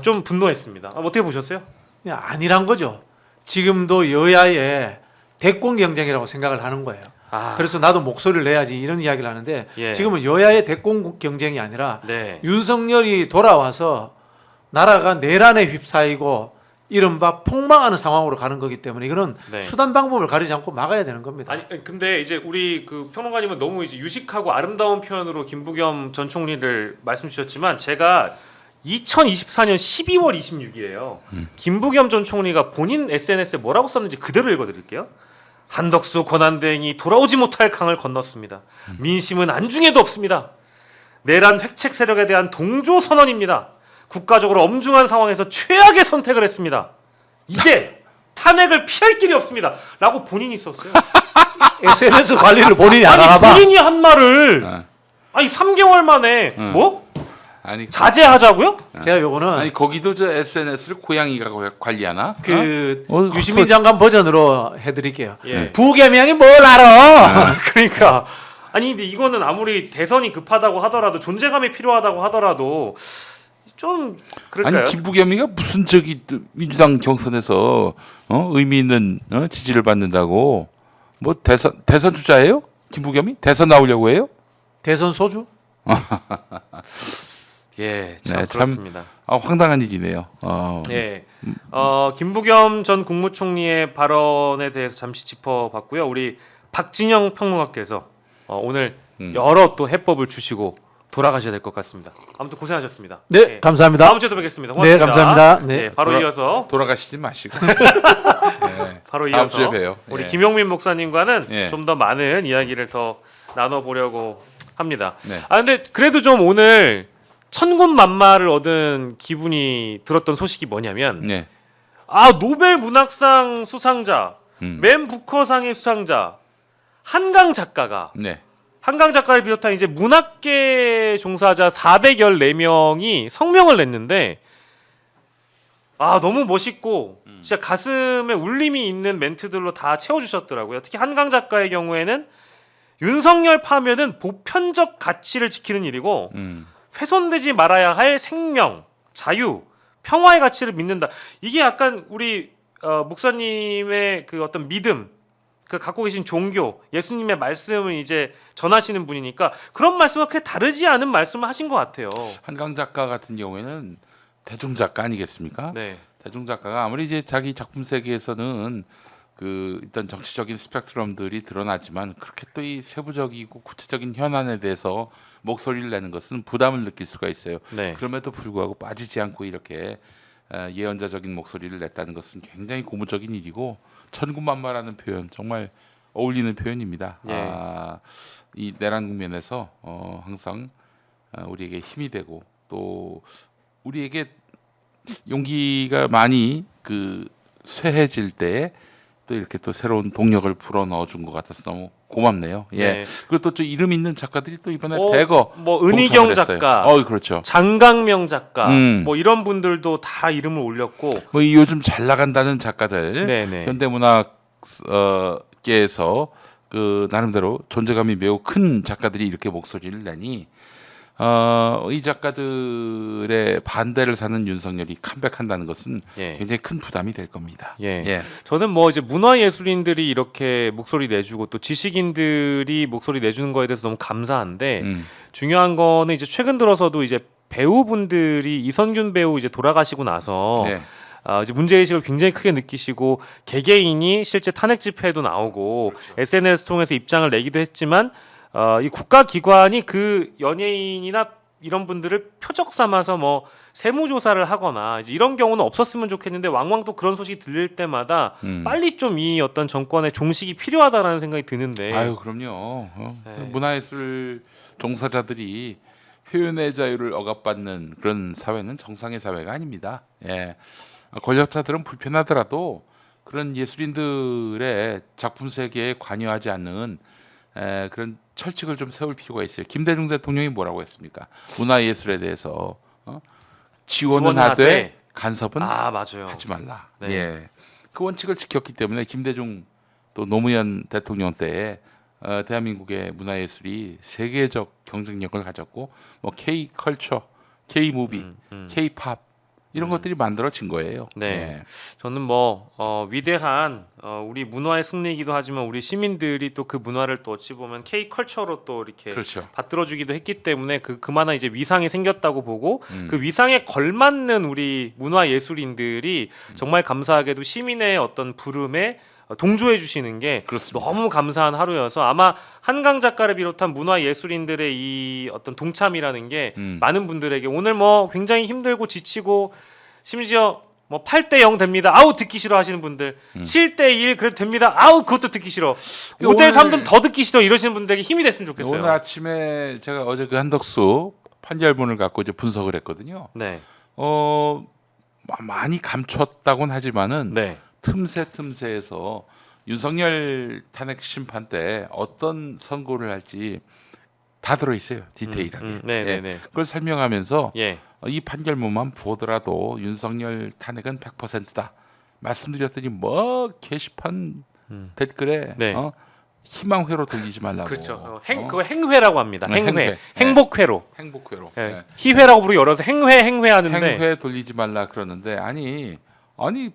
좀 분노했습니다. 어떻게 보셨어요? 그냥 아니란 거죠. 지금도 여야의 대권 경쟁이라고 생각을 하는 거예요. 그래서 나도 목소리를 내야지 이런 이야기를 하는데 예. 지금은 여야의 대권 경쟁이 아니라 네. 윤석열이 돌아와서 나라가 내란에 휩싸이고 이른바 폭망하는 상황으로 가는 거기 때문에 이거는 네. 수단 방법을 가리지 않고 막아야 되는 겁니다. 아니 근데 이제 우리 그 평론가님은 너무 이제 유식하고 아름다운 표현으로 김부겸 전 총리를 말씀 주셨지만 제가 2024년 12월 26일에요. 김부겸 전 총리가 본인 SNS에 뭐라고 썼는지 그대로 읽어드릴게요. 한덕수 권한대행이 돌아오지 못할 강을 건넜습니다. 민심은 안중에도 없습니다. 내란 획책 세력에 대한 동조 선언입니다. 국가적으로 엄중한 상황에서 최악의 선택을 했습니다. 이제 탄핵을 피할 길이 없습니다. 라고 본인이 썼어요. SNS 관리를 본인이 안 하나 아니 봐. 본인이 한 말을 어. 아니 3개월 만에 뭐? 아니 자제하자고요? 제가 요거는 아니 거기도 저 SNS를 고양이가 관리하나? 그 어? 유시민 장관 버전으로 해드릴게요. 예. 부개명이 뭘 알아? 그러니까 아니 근데 이거는 아무리 대선이 급하다고 하더라도 존재감이 필요하다고 하더라도 좀 그럴까요? 아니 김부겸이가 무슨 저기 민주당 경선에서 의미 있는 지지를 받는다고 뭐 대선 주자예요? 김부겸이 대선 나오려고 해요? 대선 소주? 예, 참 네, 그렇습니다. 황당한 일이네요. 예, 김부겸 전 국무총리의 발언에 대해서 잠시 짚어봤고요. 우리 박진영 평론가께서 오늘 여러 또 해법을 주시고 돌아가셔야 될 것 같습니다. 아무튼 고생하셨습니다. 네, 예. 감사합니다. 다음 주에도 뵙겠습니다. 고맙습니다. 네, 감사합니다. 네. 예, 바로 이어서 돌아가시지 마시고. 네. 바로 다음 이어서 주에 봬요. 우리 예. 김용민 목사님과는 예. 좀 더 많은 이야기를 더 나눠보려고 합니다. 네. 근데 그래도 좀 오늘 천군만마를 얻은 기분이 들었던 소식이 뭐냐면 네. 노벨 문학상 수상자, 맨 부커상의 수상자 한강 작가가 네. 한강 작가를 비롯한 이제 문학계 종사자 414명이 성명을 냈는데 너무 멋있고 진짜 가슴에 울림이 있는 멘트들로 다 채워주셨더라고요. 특히 한강 작가의 경우에는 윤석열 파면은 보편적 가치를 지키는 일이고 훼손되지 말아야 할 생명, 자유, 평화의 가치를 믿는다. 이게 약간 우리 목사님의 그 어떤 믿음, 그 갖고 계신 종교, 예수님의 말씀을 이제 전하시는 분이니까 그런 말씀은 크게 다르지 않은 말씀을 하신 것 같아요. 한강 작가 같은 경우에는 대중 작가 아니겠습니까? 네, 대중 작가가 아무리 이제 자기 작품 세계에서는 그 일단 정치적인 스펙트럼들이 드러나지만 그렇게 또 이 세부적이고 구체적인 현안에 대해서 목소리를 내는 것은 부담을 느낄 수가 있어요. 네, 그럼에도 불구하고 빠지지 않고 이렇게 예언자적인 목소리를 냈다는 것은 굉장히 고무적인 일이고 천군만마라는 표현 정말 어울리는 표현입니다. 예. 이 내란 국면에서 항상 우리에게 힘이 되고 또 우리에게 용기가 많이 그 쇠해질 때 또 이렇게 또 새로운 동력을 불어 넣어준 것 같아서 너무 고맙네요. 예. 네. 그리고 또 이름 있는 작가들이 또 이번에 뭐, 대거 뭐 은희경 동참을 했어요. 작가, 그렇죠. 장강명 작가, 음. 뭐 이런 분들도 다 이름을 올렸고, 뭐 이 요즘 잘 나간다는 작가들 네네. 현대문학계에서 그 나름대로 존재감이 매우 큰 작가들이 이렇게 목소리를 내니 이 작가들의 반대를 사는 윤석열이 컴백한다는 것은 예. 굉장히 큰 부담이 될 겁니다. 예. 저는 뭐 이제 문화예술인들이 이렇게 목소리 내주고 또 지식인들이 목소리 내주는 거에 대해서 너무 감사한데 중요한 거는 이제 최근 들어서도 이제 배우분들이 이선균 배우 이제 돌아가시고 나서 네. 이제 문제의식을 굉장히 크게 느끼시고 개개인이 실제 탄핵 집회에도 나오고 SNS 통해서 입장을 내기도 했지만 이 국가기관이 그 연예인이나 이런 분들을 표적 삼아서 뭐 세무조사를 하거나 이제 이런 경우는 없었으면 좋겠는데 왕왕 또 그런 소식이 들릴 때마다 빨리 좀 이 어떤 정권의 종식이 필요하다라는 생각이 드는데 아유 그럼요. 네. 문화예술 종사자들이 표현의 자유를 억압받는 그런 사회는 정상의 사회가 아닙니다. 예. 권력자들은 불편하더라도 그런 예술인들의 작품 세계에 관여하지 않는 그런 철칙을 좀 세울 필요가 있어요. 김대중 대통령이 뭐라고 했습니까? 문화예술에 대해서 지원은 하되 간섭은 맞아요. 하지 말라. 네. 예. 그 원칙을 지켰기 때문에 김대중 또 노무현 대통령 때에 대한민국의 문화예술이 세계적 경쟁력을 가졌고 뭐 K 컬처, K 무비, K 팝 이런 것들이 만들어진 거예요. 네. 예. 저는 뭐 위대한 우리 문화의 승리이기도 하지만 우리 시민들이 또 그 문화를 또 어찌 보면 K컬처로 또 이렇게 그렇죠. 받들어주기도 했기 때문에 그만한 이제 위상이 생겼다고 보고 그 위상에 걸맞는 우리 문화 예술인들이 정말 감사하게도 시민의 어떤 부름에 동조해 주시는 게 그렇습니다. 너무 감사한 하루여서 아마 한강 작가를 비롯한 문화 예술인들의 이 어떤 동참이라는 게 많은 분들에게 오늘 뭐 굉장히 힘들고 지치고 심지어 뭐 8대 0 됩니다. 아우 듣기 싫어 하시는 분들 7대 1 그래도 됩니다. 아우 그것도 듣기 싫어. 5대 3도 더 듣기 싫어 이러시는 분들에게 힘이 됐으면 좋겠어요. 오늘 아침에 제가 어제 그 한덕수 판결문을 갖고 이제 분석을 했거든요. 네. 많이 감췄다곤 하지만은 네. 틈새에서 윤석열 탄핵 심판 때 어떤 선고를 할지 다 들어 있어요. 디테일하게. 네네네. 예. 그걸 설명하면서 예. 이 판결문만 보더라도 윤석열 탄핵은 100%다. 말씀드렸더니 뭐 게시판 댓글에 네. 희망회로 돌리지 말라고. 그렇죠. 그거 행회라고 합니다. 네, 행회. 행회. 행복회로. 행복회로. 예. 예. 희회라고 부르기 어려워서 행회 하는데 행회 돌리지 말라 그러는데 아니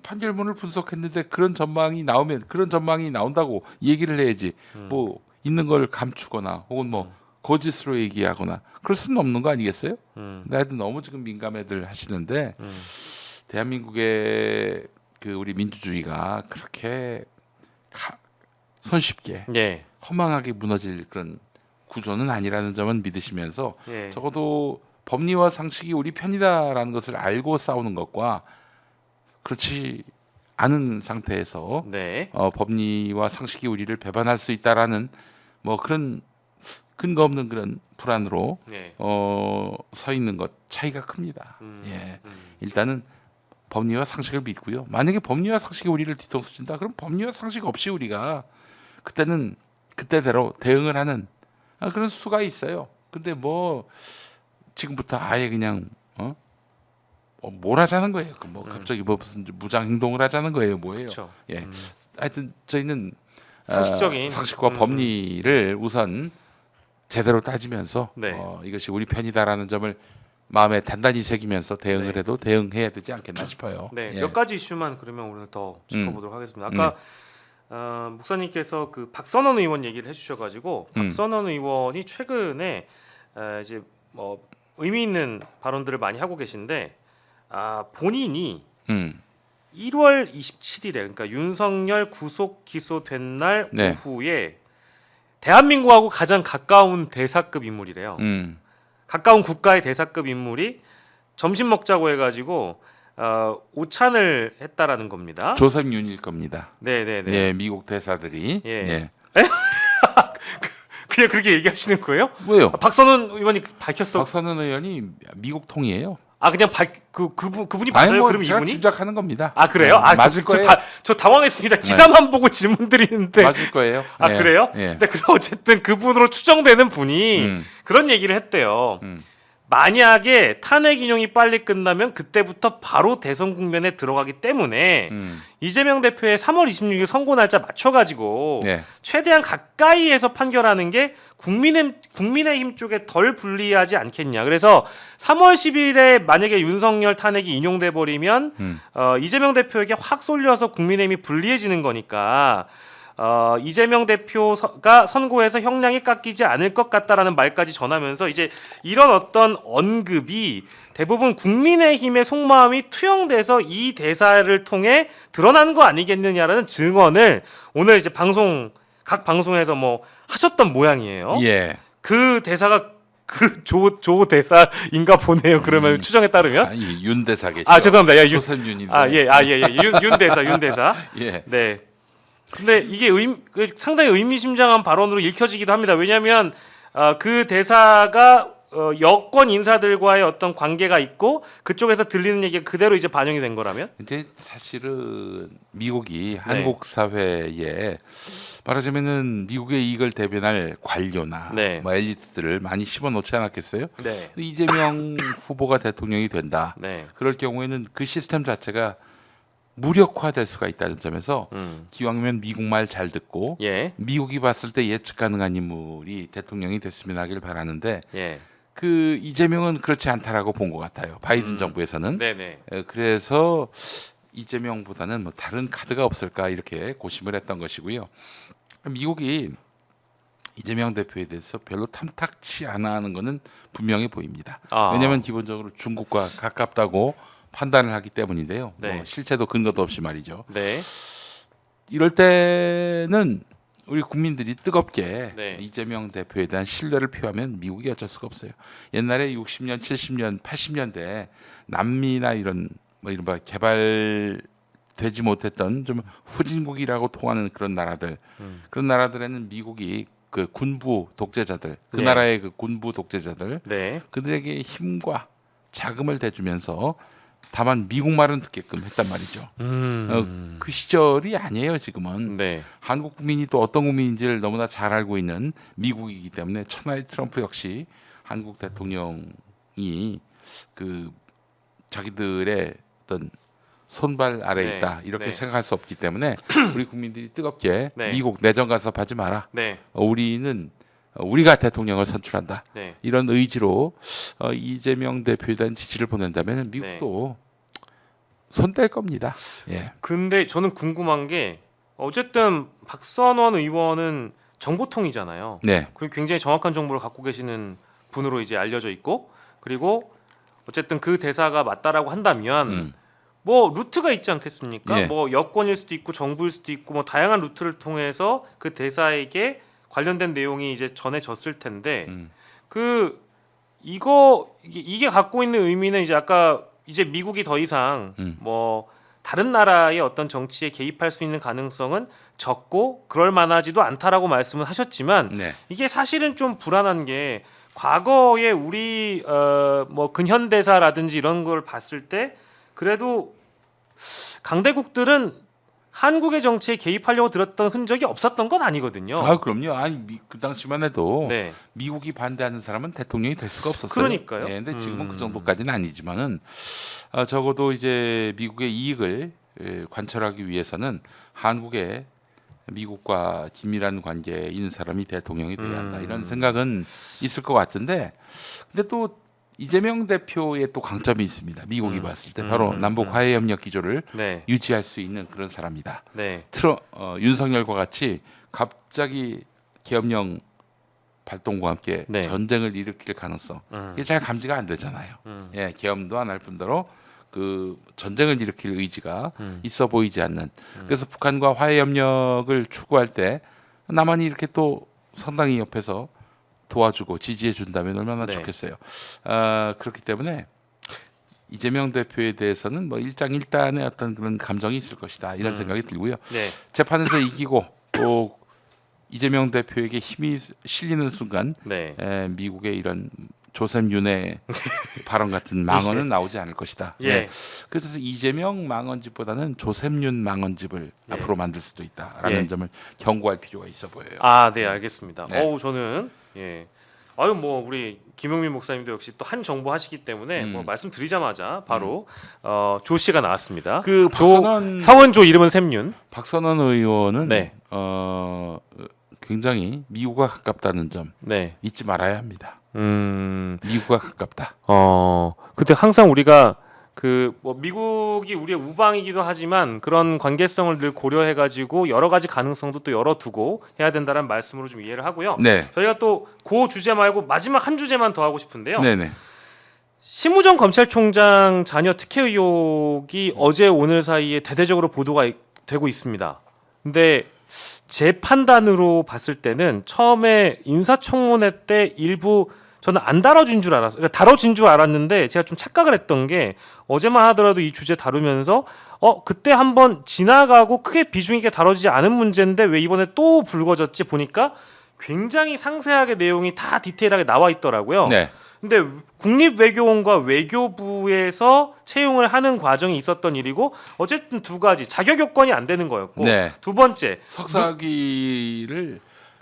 판결문을 분석했는데 그런 전망이 나온다고 얘기를 해야지. 뭐 있는 걸 감추거나 혹은 뭐 거짓으로 얘기하거나 그럴 수는 없는 거 아니겠어요? 나도 너무 지금 민감해들 하시는데 대한민국의 그 우리 민주주의가 그렇게 손쉽게 예. 허망하게 무너질 그런 구조는 아니라는 점은 믿으시면서 예. 적어도 법리와 상식이 우리 편이다라는 것을 알고 싸우는 것과 그렇지 않은 상태에서 네. 법리와 상식이 우리를 배반할 수 있다라는 뭐 그런 근거 없는 그런 불안으로 네. 서 있는 것 차이가 큽니다. 예. 일단은 법리와 상식을 믿고요. 만약에 법리와 상식이 우리를 뒤통수 친다, 그럼 법리와 상식 없이 우리가 그때는 그때대로 대응을 하는 그런 수가 있어요. 근데 뭐 지금부터 아예 그냥 뭘 하자는 거예요? 뭐 갑자기 뭐 무슨 무장 행동을 하자는 거예요? 뭐예요? 그렇죠. 예. 하여튼 저희는 상식적인 상식과 법리를 우선 제대로 따지면서 네. 이것이 우리 편이다라는 점을 마음에 단단히 새기면서 대응을 네. 해도 대응해야 되지 않겠나 싶어요. 네, 예. 몇 가지 이슈만 그러면 오늘 더 짚어보도록 하겠습니다. 아까 목사님께서 그 박선원 의원 얘기를 해주셔가지고 박선원 의원이 최근에 이제 뭐 의미 있는 발언들을 많이 하고 계신데 본인이 1월 27일에 그러니까 윤석열 구속 기소된 날 네. 오후에 대한민국하고 가장 가까운 대사급 인물이래요. 가까운 국가의 대사급 인물이 점심 먹자고 해가지고 오찬을 했다라는 겁니다. 조셉 윤일 겁니다. 네네네. 예, 미국 대사들이. 예. 예. 그냥 그렇게 얘기하시는 거예요? 뭐요? 박선원 의원이 밝혔어. 박선원 의원이 미국 통이에요. 그냥 그분이 맞아요? 아니, 뭐 그럼 제가 이분이? 짐작하는 겁니다. 그래요? 맞을 거예요. 저 당황했습니다. 기사만 보고 질문 드리는데. 맞을 거예요. 예. 그래요? 예. 근데 그럼 어쨌든 그분으로 추정되는 분이 그런 얘기를 했대요. 만약에 탄핵 인용이 빨리 끝나면 그때부터 바로 대선 국면에 들어가기 때문에 이재명 대표의 3월 26일 선고 날짜 맞춰가지고 예. 최대한 가까이에서 판결하는 게 국민의힘 쪽에 덜 불리하지 않겠냐. 그래서 3월 10일에 만약에 윤석열 탄핵이 인용돼 버리면 이재명 대표에게 확 쏠려서 국민의힘이 불리해지는 거니까 이재명 대표가 선고해서 형량이 깎이지 않을 것 같다라는 말까지 전하면서 이제 이런 어떤 언급이 대부분 국민의힘의 속마음이 투영돼서 이 대사를 통해 드러난 거 아니겠느냐라는 증언을 오늘 이제 각 방송에서 뭐 하셨던 모양이에요. 예. 그 대사가 그 조 대사인가 보네요. 그러면 추정에 따르면 윤 대사겠죠. 죄송합니다. 야, 조셉 윤인데. 윤 대사. 예. 네. 근데 이게 상당히 의미심장한 발언으로 읽혀지기도 합니다. 왜냐하면 그 대사가 여권 인사들과의 어떤 관계가 있고 그쪽에서 들리는 얘기가 그대로 이제 반영이 된 거라면? 근데 사실은 미국이 한국 사회에 말하자면은 미국의 이익을 대변할 관료나 네. 뭐 엘리트들을 많이 집어넣지 않았겠어요? 네. 이재명 후보가 대통령이 된다. 네. 그럴 경우에는 그 시스템 자체가 무력화될 수가 있다는 점에서 기왕이면 미국말 잘 듣고 예. 미국이 봤을 때 예측 가능한 인물이 대통령이 됐으면 하길 바라는데 예. 그 이재명은 그렇지 않다라고 본 것 같아요. 바이든 정부에서는. 네네. 그래서 이재명보다는 뭐 다른 카드가 없을까 이렇게 고심을 했던 것이고요. 미국이 이재명 대표에 대해서 별로 탐탁치 않아 하는 것은 분명해 보입니다. 아. 왜냐하면 기본적으로 중국과 가깝다고 판단을 하기 때문인데요. 네. 뭐 실체도 근거도 없이 말이죠. 네. 이럴 때는 우리 국민들이 뜨겁게 네. 이재명 대표에 대한 신뢰를 표하면 미국이 어쩔 수가 없어요. 옛날에 60년, 70년, 80년대 남미나 이런 뭐 이른바 개발되지 못했던 좀 후진국이라고 통하는 그런 나라들, 그런 나라들에는 미국이 그 군부 독재자들, 그 네. 나라의 그 군부 독재자들, 네. 그들에게 힘과 자금을 대주면서 다만 미국 말은 듣게끔 했단 말이죠. 그 시절이 아니에요 지금은. 네. 한국 국민이 또 어떤 국민인지를 너무나 잘 알고 있는 미국이기 때문에 천하의 트럼프 역시 한국 대통령이 그 자기들의 어떤 손발 아래에 네. 있다 이렇게 네. 생각할 수 없기 때문에 우리 국민들이 뜨겁게 네. 미국 내정 간섭하지 마라. 네. 우리는 우리가 대통령을 선출한다. 네. 이런 의지로 이재명 대표에 대한 지지를 보낸다면 미국도 손댈 겁니다. 예. 근데 저는 궁금한 게 어쨌든 박선원 의원은 정보통이잖아요. 네. 그리고 굉장히 정확한 정보를 갖고 계시는 분으로 이제 알려져 있고, 그리고 어쨌든 그 대사가 맞다라고 한다면 뭐 루트가 있지 않겠습니까? 예. 뭐 여권일 수도 있고 정부일 수도 있고 뭐 다양한 루트를 통해서 그 대사에게 관련된 내용이 이제 전해졌을 텐데 그 이게 갖고 있는 의미는 이제 아까 이제 미국이 더 이상 뭐 다른 나라의 어떤 정치에 개입할 수 있는 가능성은 적고 그럴 만하지도 않다라고 말씀을 하셨지만 네. 이게 사실은 좀 불안한 게 과거에 우리 뭐 근현대사라든지 이런 걸 봤을 때 그래도 강대국들은 한국의 정치에 개입하려고 들었던 흔적이 없었던 건 아니거든요. 아 그럼요. 아니 그 당시만 해도 네. 미국이 반대하는 사람은 대통령이 될 수가 없었어요. 그러니까요. 예, 근데 지금은 그 정도까지는 아니지만은 적어도 이제 미국의 이익을 관철하기 위해서는 한국의 미국과 긴밀한 관계에 있는 사람이 대통령이 돼야 한다 이런 생각은 있을 것 같은데, 근데 또 이재명 대표의 또 강점이 있습니다. 미국이 봤을 때 바로 남북 화해 협력 기조를 네. 유지할 수 있는 그런 사람이다. 네. 윤석열과 같이 갑자기 계엄령 발동과 함께 네. 전쟁을 일으킬 가능성 이게 잘 감지가 안 되잖아요. 예, 계엄도 안 할 뿐더러 그 전쟁을 일으킬 의지가 있어 보이지 않는. 그래서 북한과 화해 협력을 추구할 때 남한이 이렇게 또 상당히 옆에서 도와주고 지지해 준다면 얼마나 네. 좋겠어요. 그렇기 때문에 이재명 대표에 대해서는 뭐 일장일단의 어떤 그런 감정이 있을 것이다 이런 생각이 들고요. 네. 재판에서 이기고 또 이재명 대표에게 힘이 실리는 순간 네. 미국의 이런 조셉 윤의 발언 같은 망언은 나오지 않을 것이다. 예. 네. 그래서 이재명 망언집보다는 조셉 윤 망언집을 앞으로 만들 수도 있다라는 예. 점을 경고할 필요가 있어 보여요. 아, 네, 알겠습니다. 네. 저는 아유 뭐 우리 김용민 목사님도 역시 또 한 정보 하시기 때문에 뭐 말씀드리자마자 바로 조 씨가 나왔습니다. 그 박선원 성원조 이름은 샘윤. 박선원 의원은 네. 굉장히 미국과 가깝다는 점 네. 잊지 말아야 합니다. 미국과 가깝다. 그때 항상 우리가 그 뭐 미국이 우리의 우방이기도 하지만 그런 관계성을 늘 고려해가지고 여러 가지 가능성도 또 열어두고 해야 된다는 말씀으로 좀 이해를 하고요. 네. 저희가 또 그 주제 말고 마지막 한 주제만 더 하고 싶은데요. 네네. 심우정 검찰총장 자녀 특혜 의혹이 어제 오늘 사이에 대대적으로 보도가 되고 있습니다. 근데 제 판단으로 봤을 때는 처음에 인사청문회 때 일부 저는 안 다뤄진 줄 알았어요. 그러니까 다뤄진 줄 알았는데 제가 좀 착각을 했던 게 어제만 하더라도 이 주제 다루면서 그때 한번 지나가고 크게 비중 있게 다뤄지지 않은 문제인데 왜 이번에 또 불거졌지 보니까 굉장히 상세하게 내용이 다 디테일하게 나와 있더라고요. 네. 근데 국립외교원과 외교부에서 채용을 하는 과정이 있었던 일이고 어쨌든 두 가지 자격 요건이 안 되는 거였고 네. 두 번째 석사기를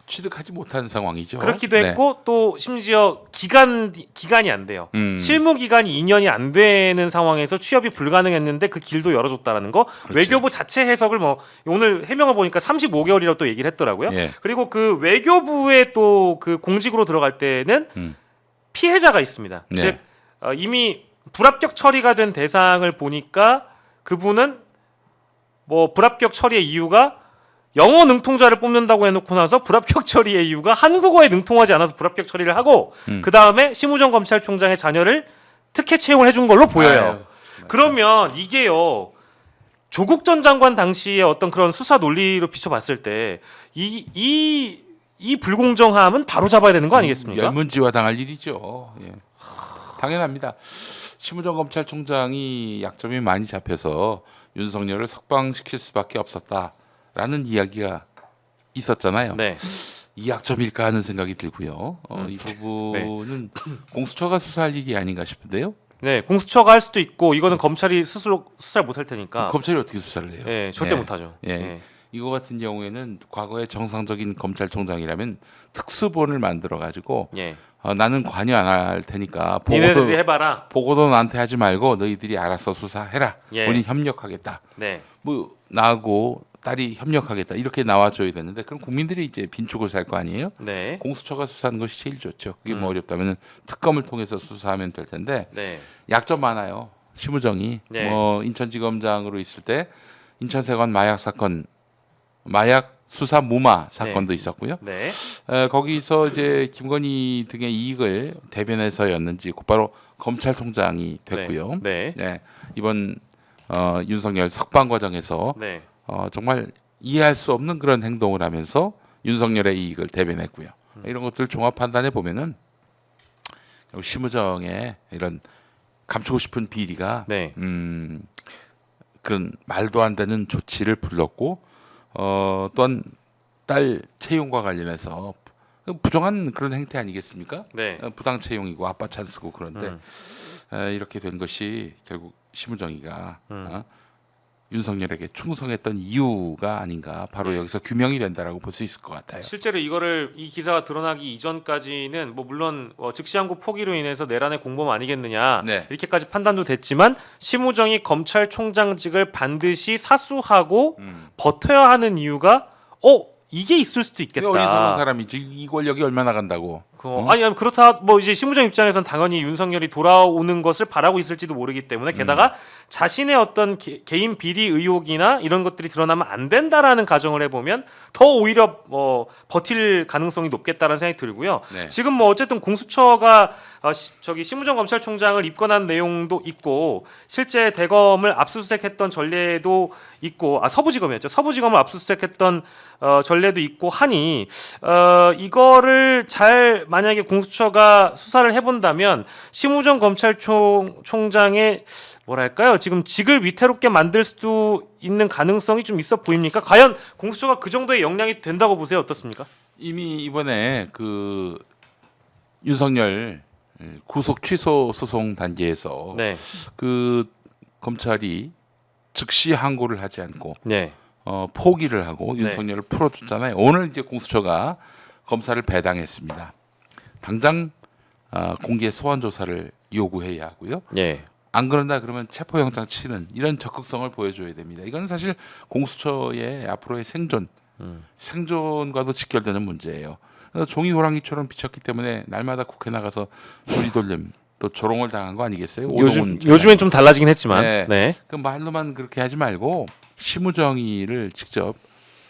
취득하지 못한 상황이죠. 그렇기도 했고 또 심지어 기간이 안 돼요. 실무 기간이 2년이 안 되는 상황에서 취업이 불가능했는데 그 길도 열어줬다라는 거. 그렇지. 외교부 자체 해석을 뭐 오늘 해명을 보니까 35개월이라고 또 얘기를 했더라고요. 예. 그리고 그 외교부에 또 그 공직으로 들어갈 때는 피해자가 있습니다. 네. 즉 이미 불합격 처리가 된 대상을 보니까 그분은 뭐 불합격 처리의 이유가 영어 능통자를 뽑는다고 해놓고 나서 불합격 처리의 이유가 한국어에 능통하지 않아서 불합격 처리를 하고 그 다음에 심우정 검찰총장의 자녀를 특혜 채용을 해준 걸로 보여요. 아유, 그러면 이게요 조국 전 장관 당시의 어떤 그런 수사 논리로 비춰봤을 때 이 불공정함은 바로 잡아야 되는 거 아니겠습니까? 열문지화 당할 일이죠. 예. 당연합니다. 심우정 검찰총장이 약점이 많이 잡혀서 윤석열을 석방시킬 수밖에 없었다라는 이야기가 있었잖아요. 네. 이 약점일까 하는 생각이 들고요. 이 부분은 공수처가 수사할 일이 아닌가 싶은데요. 네, 공수처가 할 수도 있고 이거는 검찰이 스스로 수사를 못할 테니까. 검찰이 어떻게 수사를 해요? 네, 절대 예. 못하죠. 예. 네. 이거 같은 경우에는 과거의 정상적인 검찰총장이라면 특수본을 만들어 가지고 예. 나는 관여 안 할 테니까 니네들이 해봐라. 보고도 나한테 하지 말고 너희들이 알아서 수사해라. 예. 우린 협력하겠다. 네. 뭐 나하고 딸이 협력하겠다. 이렇게 나와줘야 되는데 그럼 국민들이 이제 빈축을 살 거 아니에요? 네. 공수처가 수사하는 것이 제일 좋죠. 그게 뭐 어렵다면 특검을 통해서 수사하면 될 텐데 네. 약점 많아요. 심우정이 네. 뭐 인천지검장으로 있을 때 인천세관 마약 사건, 마약 수사 무마 사건도 있었고요. 네. 거기서 이제 김건희 등의 이익을 대변해서였는지 곧바로 검찰총장이 됐고요. 네. 네. 이번 윤석열 석방 과정에서 네. 정말 이해할 수 없는 그런 행동을 하면서 윤석열의 이익을 대변했고요. 이런 것들 종합 판단해 보면은 심우정의 이런 감추고 싶은 비리가 네. 그런 말도 안 되는 조치를 불렀고 또한 딸 채용과 관련해서 부정한 그런 행태 아니겠습니까? 네. 부당 채용이고 아빠 찬스고 그런데 이렇게 된 것이 결국 심우정이가 윤석열에게 충성했던 이유가 아닌가 바로 여기서 규명이 된다라고 볼 수 있을 것 같아요. 실제로 이 기사가 드러나기 이전까지는 뭐 물론 즉시항고 포기로 인해서 내란의 공범 아니겠느냐 네. 이렇게까지 판단도 됐지만 심우정이 검찰총장직을 반드시 사수하고 버텨야 하는 이유가 이게 있을 수도 있겠다. 어리석은 사람이지 이 권력이 얼마나 간다고. 아니 그렇다 뭐 이제 심우정 입장에선 당연히 윤석열이 돌아오는 것을 바라고 있을지도 모르기 때문에 게다가 자신의 어떤 개인 비리 의혹이나 이런 것들이 드러나면 안 된다라는 가정을 해보면 더 오히려 버틸 가능성이 높겠다라는 생각이 들고요. 네. 지금 뭐 어쨌든 공수처가 심우정 검찰총장을 입건한 내용도 있고 실제 대검을 압수수색했던 전례도 있고 서부지검이었죠. 서부지검을 압수수색했던 전례도 있고 하니 이거를 잘 만약에 공수처가 수사를 해본다면 심우정 검찰총장의 뭐랄까요? 지금 직을 위태롭게 만들 수도 있는 가능성이 좀 있어 보입니까? 과연 공수처가 그 정도의 역량이 된다고 보세요? 어떻습니까? 이미 이번에 그 윤석열 구속 취소 소송 단계에서 네. 그 검찰이 즉시 항고를 하지 않고 네. 포기를 하고 윤석열을 풀어줬잖아요. 오늘 이제 공수처가 검사를 배당했습니다. 당장 공개 소환 조사를 요구해야 하고요. 예. 안 그런다 그러면 체포영장 치는 이런 적극성을 보여줘야 됩니다. 이건 사실 공수처의 앞으로의 생존과도 직결되는 문제예요. 종이 호랑이처럼 비쳤기 때문에 날마다 국회 나가서 소리돌림 또 조롱을 당한 거 아니겠어요? 요즘엔 좀 달라지긴 했지만. 네. 네. 그 말로만 그렇게 하지 말고 심우정의를 직접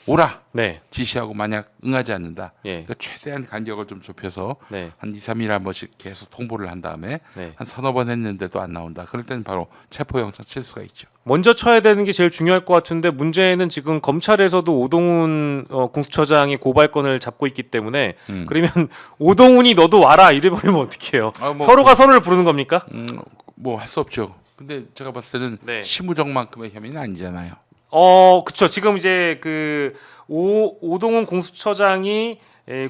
오라 네. 지시하고 만약 응하지 않는다. 예. 그러니까 최대한 간격을 좀 좁혀서 네. 한 2, 3일에 한 번씩 계속 통보를 한 다음에 네. 한 서너 번 했는데도 안 나온다. 그럴 때는 바로 체포영장 칠 수가 있죠. 먼저 쳐야 되는 게 제일 중요할 것 같은데 문제는 지금 검찰에서도 오동훈 공수처장이 고발권을 잡고 있기 때문에 그러면 오동훈이 너도 와라 이래버리면 어떡해요? 서로가 서로를 부르는 겁니까? 뭐 할 수 없죠. 근데 제가 봤을 때는 네. 심우정만큼의 혐의는 아니잖아요. 그쵸. 지금 이제 오동훈 공수처장이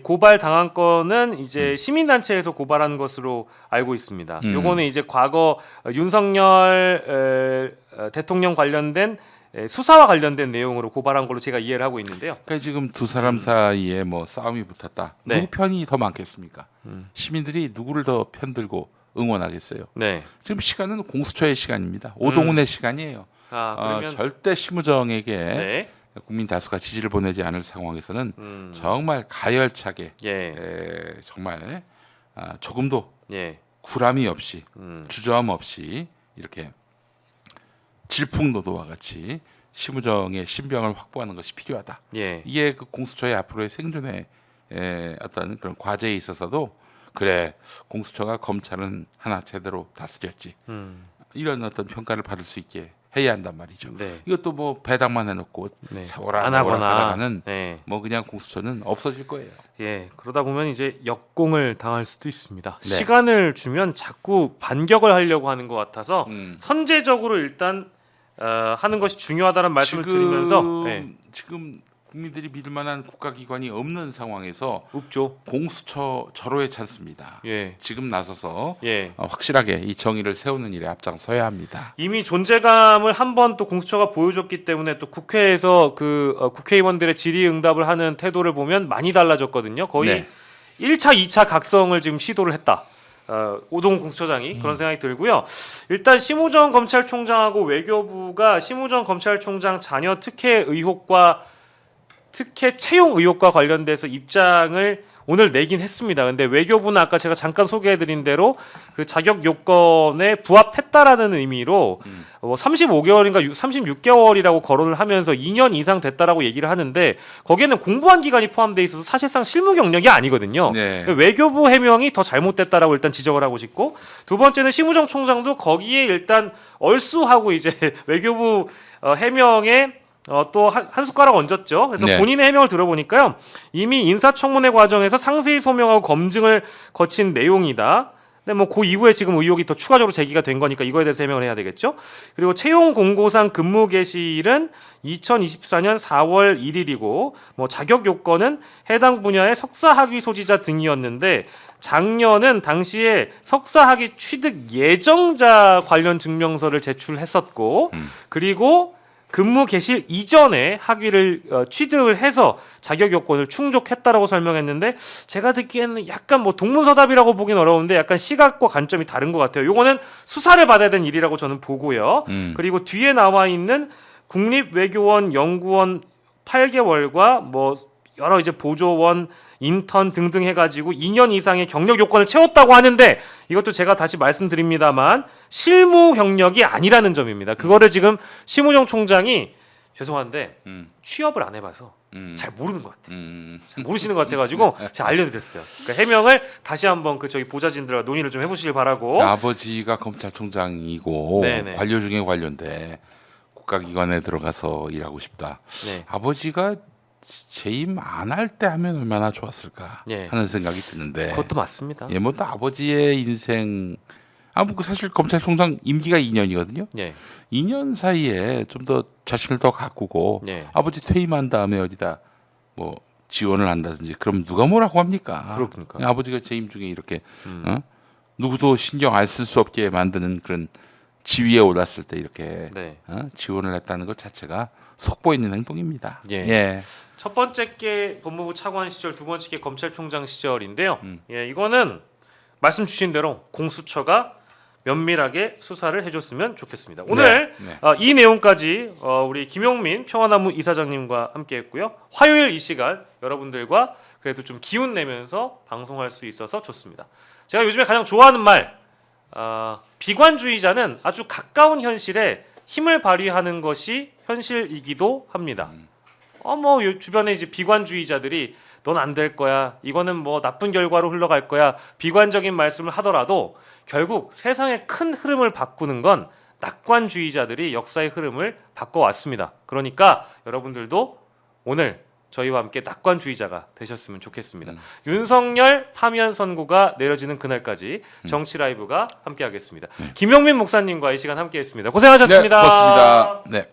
고발 당한 건은 이제 시민단체에서 고발한 것으로 알고 있습니다. 요거는 이제 과거 윤석열 대통령 관련된 수사와 관련된 내용으로 고발한 걸로 제가 이해를 하고 있는데요. 그러니까 지금 두 사람 사이에 뭐 싸움이 붙었다. 네. 누구 편이 더 많겠습니까? 시민들이 누구를 더 편들고 응원하겠어요. 네. 지금 시간은 공수처의 시간입니다. 오동훈의 시간이에요. 그러면 절대 심우정에게 네. 국민 다수가 지지를 보내지 않을 상황에서는 정말 가열차게 예. 정말 조금도 예. 구람이 없이 주저함 없이 이렇게 질풍노도와 같이 심우정의 신병을 확보하는 것이 필요하다. 예. 이게 그 공수처의 앞으로의 생존의 어떤 그런 과제에 있어서도 그래 공수처가 검찰은 하나 제대로 다스렸지. 이런 어떤 평가를 받을 수 있게 해야 한단 말이죠. 네. 이것도 뭐 배당만 해놓고 네. 세월아 안 세월아 하거나. 하다가는 네. 뭐 그냥 공수처는 없어질 거예요. 예, 그러다 보면 이제 역공을 당할 수도 있습니다. 네. 시간을 주면 자꾸 반격을 하려고 하는 것 같아서 선제적으로 일단 하는 것이 중요하다는 말씀을 드리면서 지금 국민들이 믿을 만한 국가기관이 없는 상황에서 없죠. 공수처 절호의 찬스입니다. 예, 지금 나서서 예. 확실하게 이 정의를 세우는 일에 앞장서야 합니다. 이미 존재감을 한 번 또 공수처가 보여줬기 때문에 또 국회에서 국회의원들의 질의응답을 하는 태도를 보면 많이 달라졌거든요. 거의 네. 1차, 2차 각성을 지금 시도를 했다. 오동 공수처장이 그런 생각이 들고요. 일단 심우정 검찰총장하고 외교부가 심우정 검찰총장 자녀 특혜 의혹과 특혜 채용 의혹과 관련돼서 입장을 오늘 내긴 했습니다. 근데 외교부는 아까 제가 잠깐 소개해드린 대로 그 자격 요건에 부합했다라는 의미로 35개월인가 36개월이라고 거론을 하면서 2년 이상 됐다라고 얘기를 하는데 거기에는 공부한 기간이 포함되어 있어서 사실상 실무 경력이 아니거든요. 네. 외교부 해명이 더 잘못됐다라고 일단 지적을 하고 싶고 두 번째는 심우정 총장도 거기에 일단 얼쑤하고 이제 외교부 해명에 또 한 숟가락 얹었죠. 그래서 네. 본인의 해명을 들어보니까요. 이미 인사청문회 과정에서 상세히 소명하고 검증을 거친 내용이다. 근데 뭐 그 이후에 지금 의혹이 더 추가적으로 제기가 된 거니까 이거에 대해서 해명을 해야 되겠죠. 그리고 채용 공고상 근무 개시일은 2024년 4월 1일이고 뭐 자격 요건은 해당 분야의 석사학위 소지자 등이었는데 작년은 당시에 석사학위 취득 예정자 관련 증명서를 제출했었고 그리고 근무 개시일 이전에 학위를 취득을 해서 자격 요건을 충족했다라고 설명했는데 제가 듣기에는 약간 뭐 동문서답이라고 보긴 어려운데 약간 시각과 관점이 다른 것 같아요. 요거는 수사를 받아야 되는 일이라고 저는 보고요. 그리고 뒤에 나와 있는 국립외교원 연구원 8개월과 뭐 여러 이제 보조원 인턴 등등 해가지고 2년 이상의 경력 요건을 채웠다고 하는데 이것도 제가 다시 말씀드립니다만 실무 경력이 아니라는 점입니다. 그거를 지금 심우정 총장이 죄송한데 취업을 안 해봐서 잘 모르는 것 같아요. 잘 모르시는 것 같아가지고 제가 알려드렸어요. 그러니까 해명을 다시 한번 그 저희 보좌진들과 논의를 좀 해보시길 바라고. 아버지가 검찰총장이고 네네. 관료 중에 관료인데 국가기관에 들어가서 일하고 싶다. 네. 아버지가 재임 안 할 때 하면 얼마나 좋았을까 예. 하는 생각이 드는데 그것도 맞습니다. 예, 뭐또 아버지의 인생 뭐 사실 검찰총장 임기가 2년이거든요. 예. 2년 사이에 좀 더 자신을 더 가꾸고 예. 아버지 퇴임한 다음에 어디다 뭐 지원을 한다든지 그럼 누가 뭐라고 합니까? 그렇습니까? 그냥 아버지가 재임 중에 이렇게 누구도 신경 안 쓸 수 없게 만드는 그런 지위에 올랐을 때 이렇게 네. 지원을 했다는 것 자체가 속보 있는 행동입니다. 예. 예. 첫 번째 게 법무부 차관 시절, 두 번째 게 검찰총장 시절인데요. 예, 이거는 말씀 주신 대로 공수처가 면밀하게 수사를 해줬으면 좋겠습니다. 오늘 네. 이 내용까지 우리 김용민 평화나무 이사장님과 함께했고요. 화요일 이 시간 여러분들과 그래도 좀 기운 내면서 방송할 수 있어서 좋습니다. 제가 요즘에 가장 좋아하는 말, 비관주의자는 아주 가까운 현실에 힘을 발휘하는 것이 현실이기도 합니다. 뭐 주변에 이제 비관주의자들이 넌 안 될 거야. 이거는 뭐 나쁜 결과로 흘러갈 거야. 비관적인 말씀을 하더라도 결국 세상의 큰 흐름을 바꾸는 건 낙관주의자들이 역사의 흐름을 바꿔왔습니다. 그러니까 여러분들도 오늘 저희와 함께 낙관주의자가 되셨으면 좋겠습니다. 윤석열 파면 선고가 내려지는 그날까지 정치 라이브가 함께하겠습니다. 김용민 목사님과 이 시간 함께했습니다. 고생하셨습니다. 네, 고맙습니다. 네.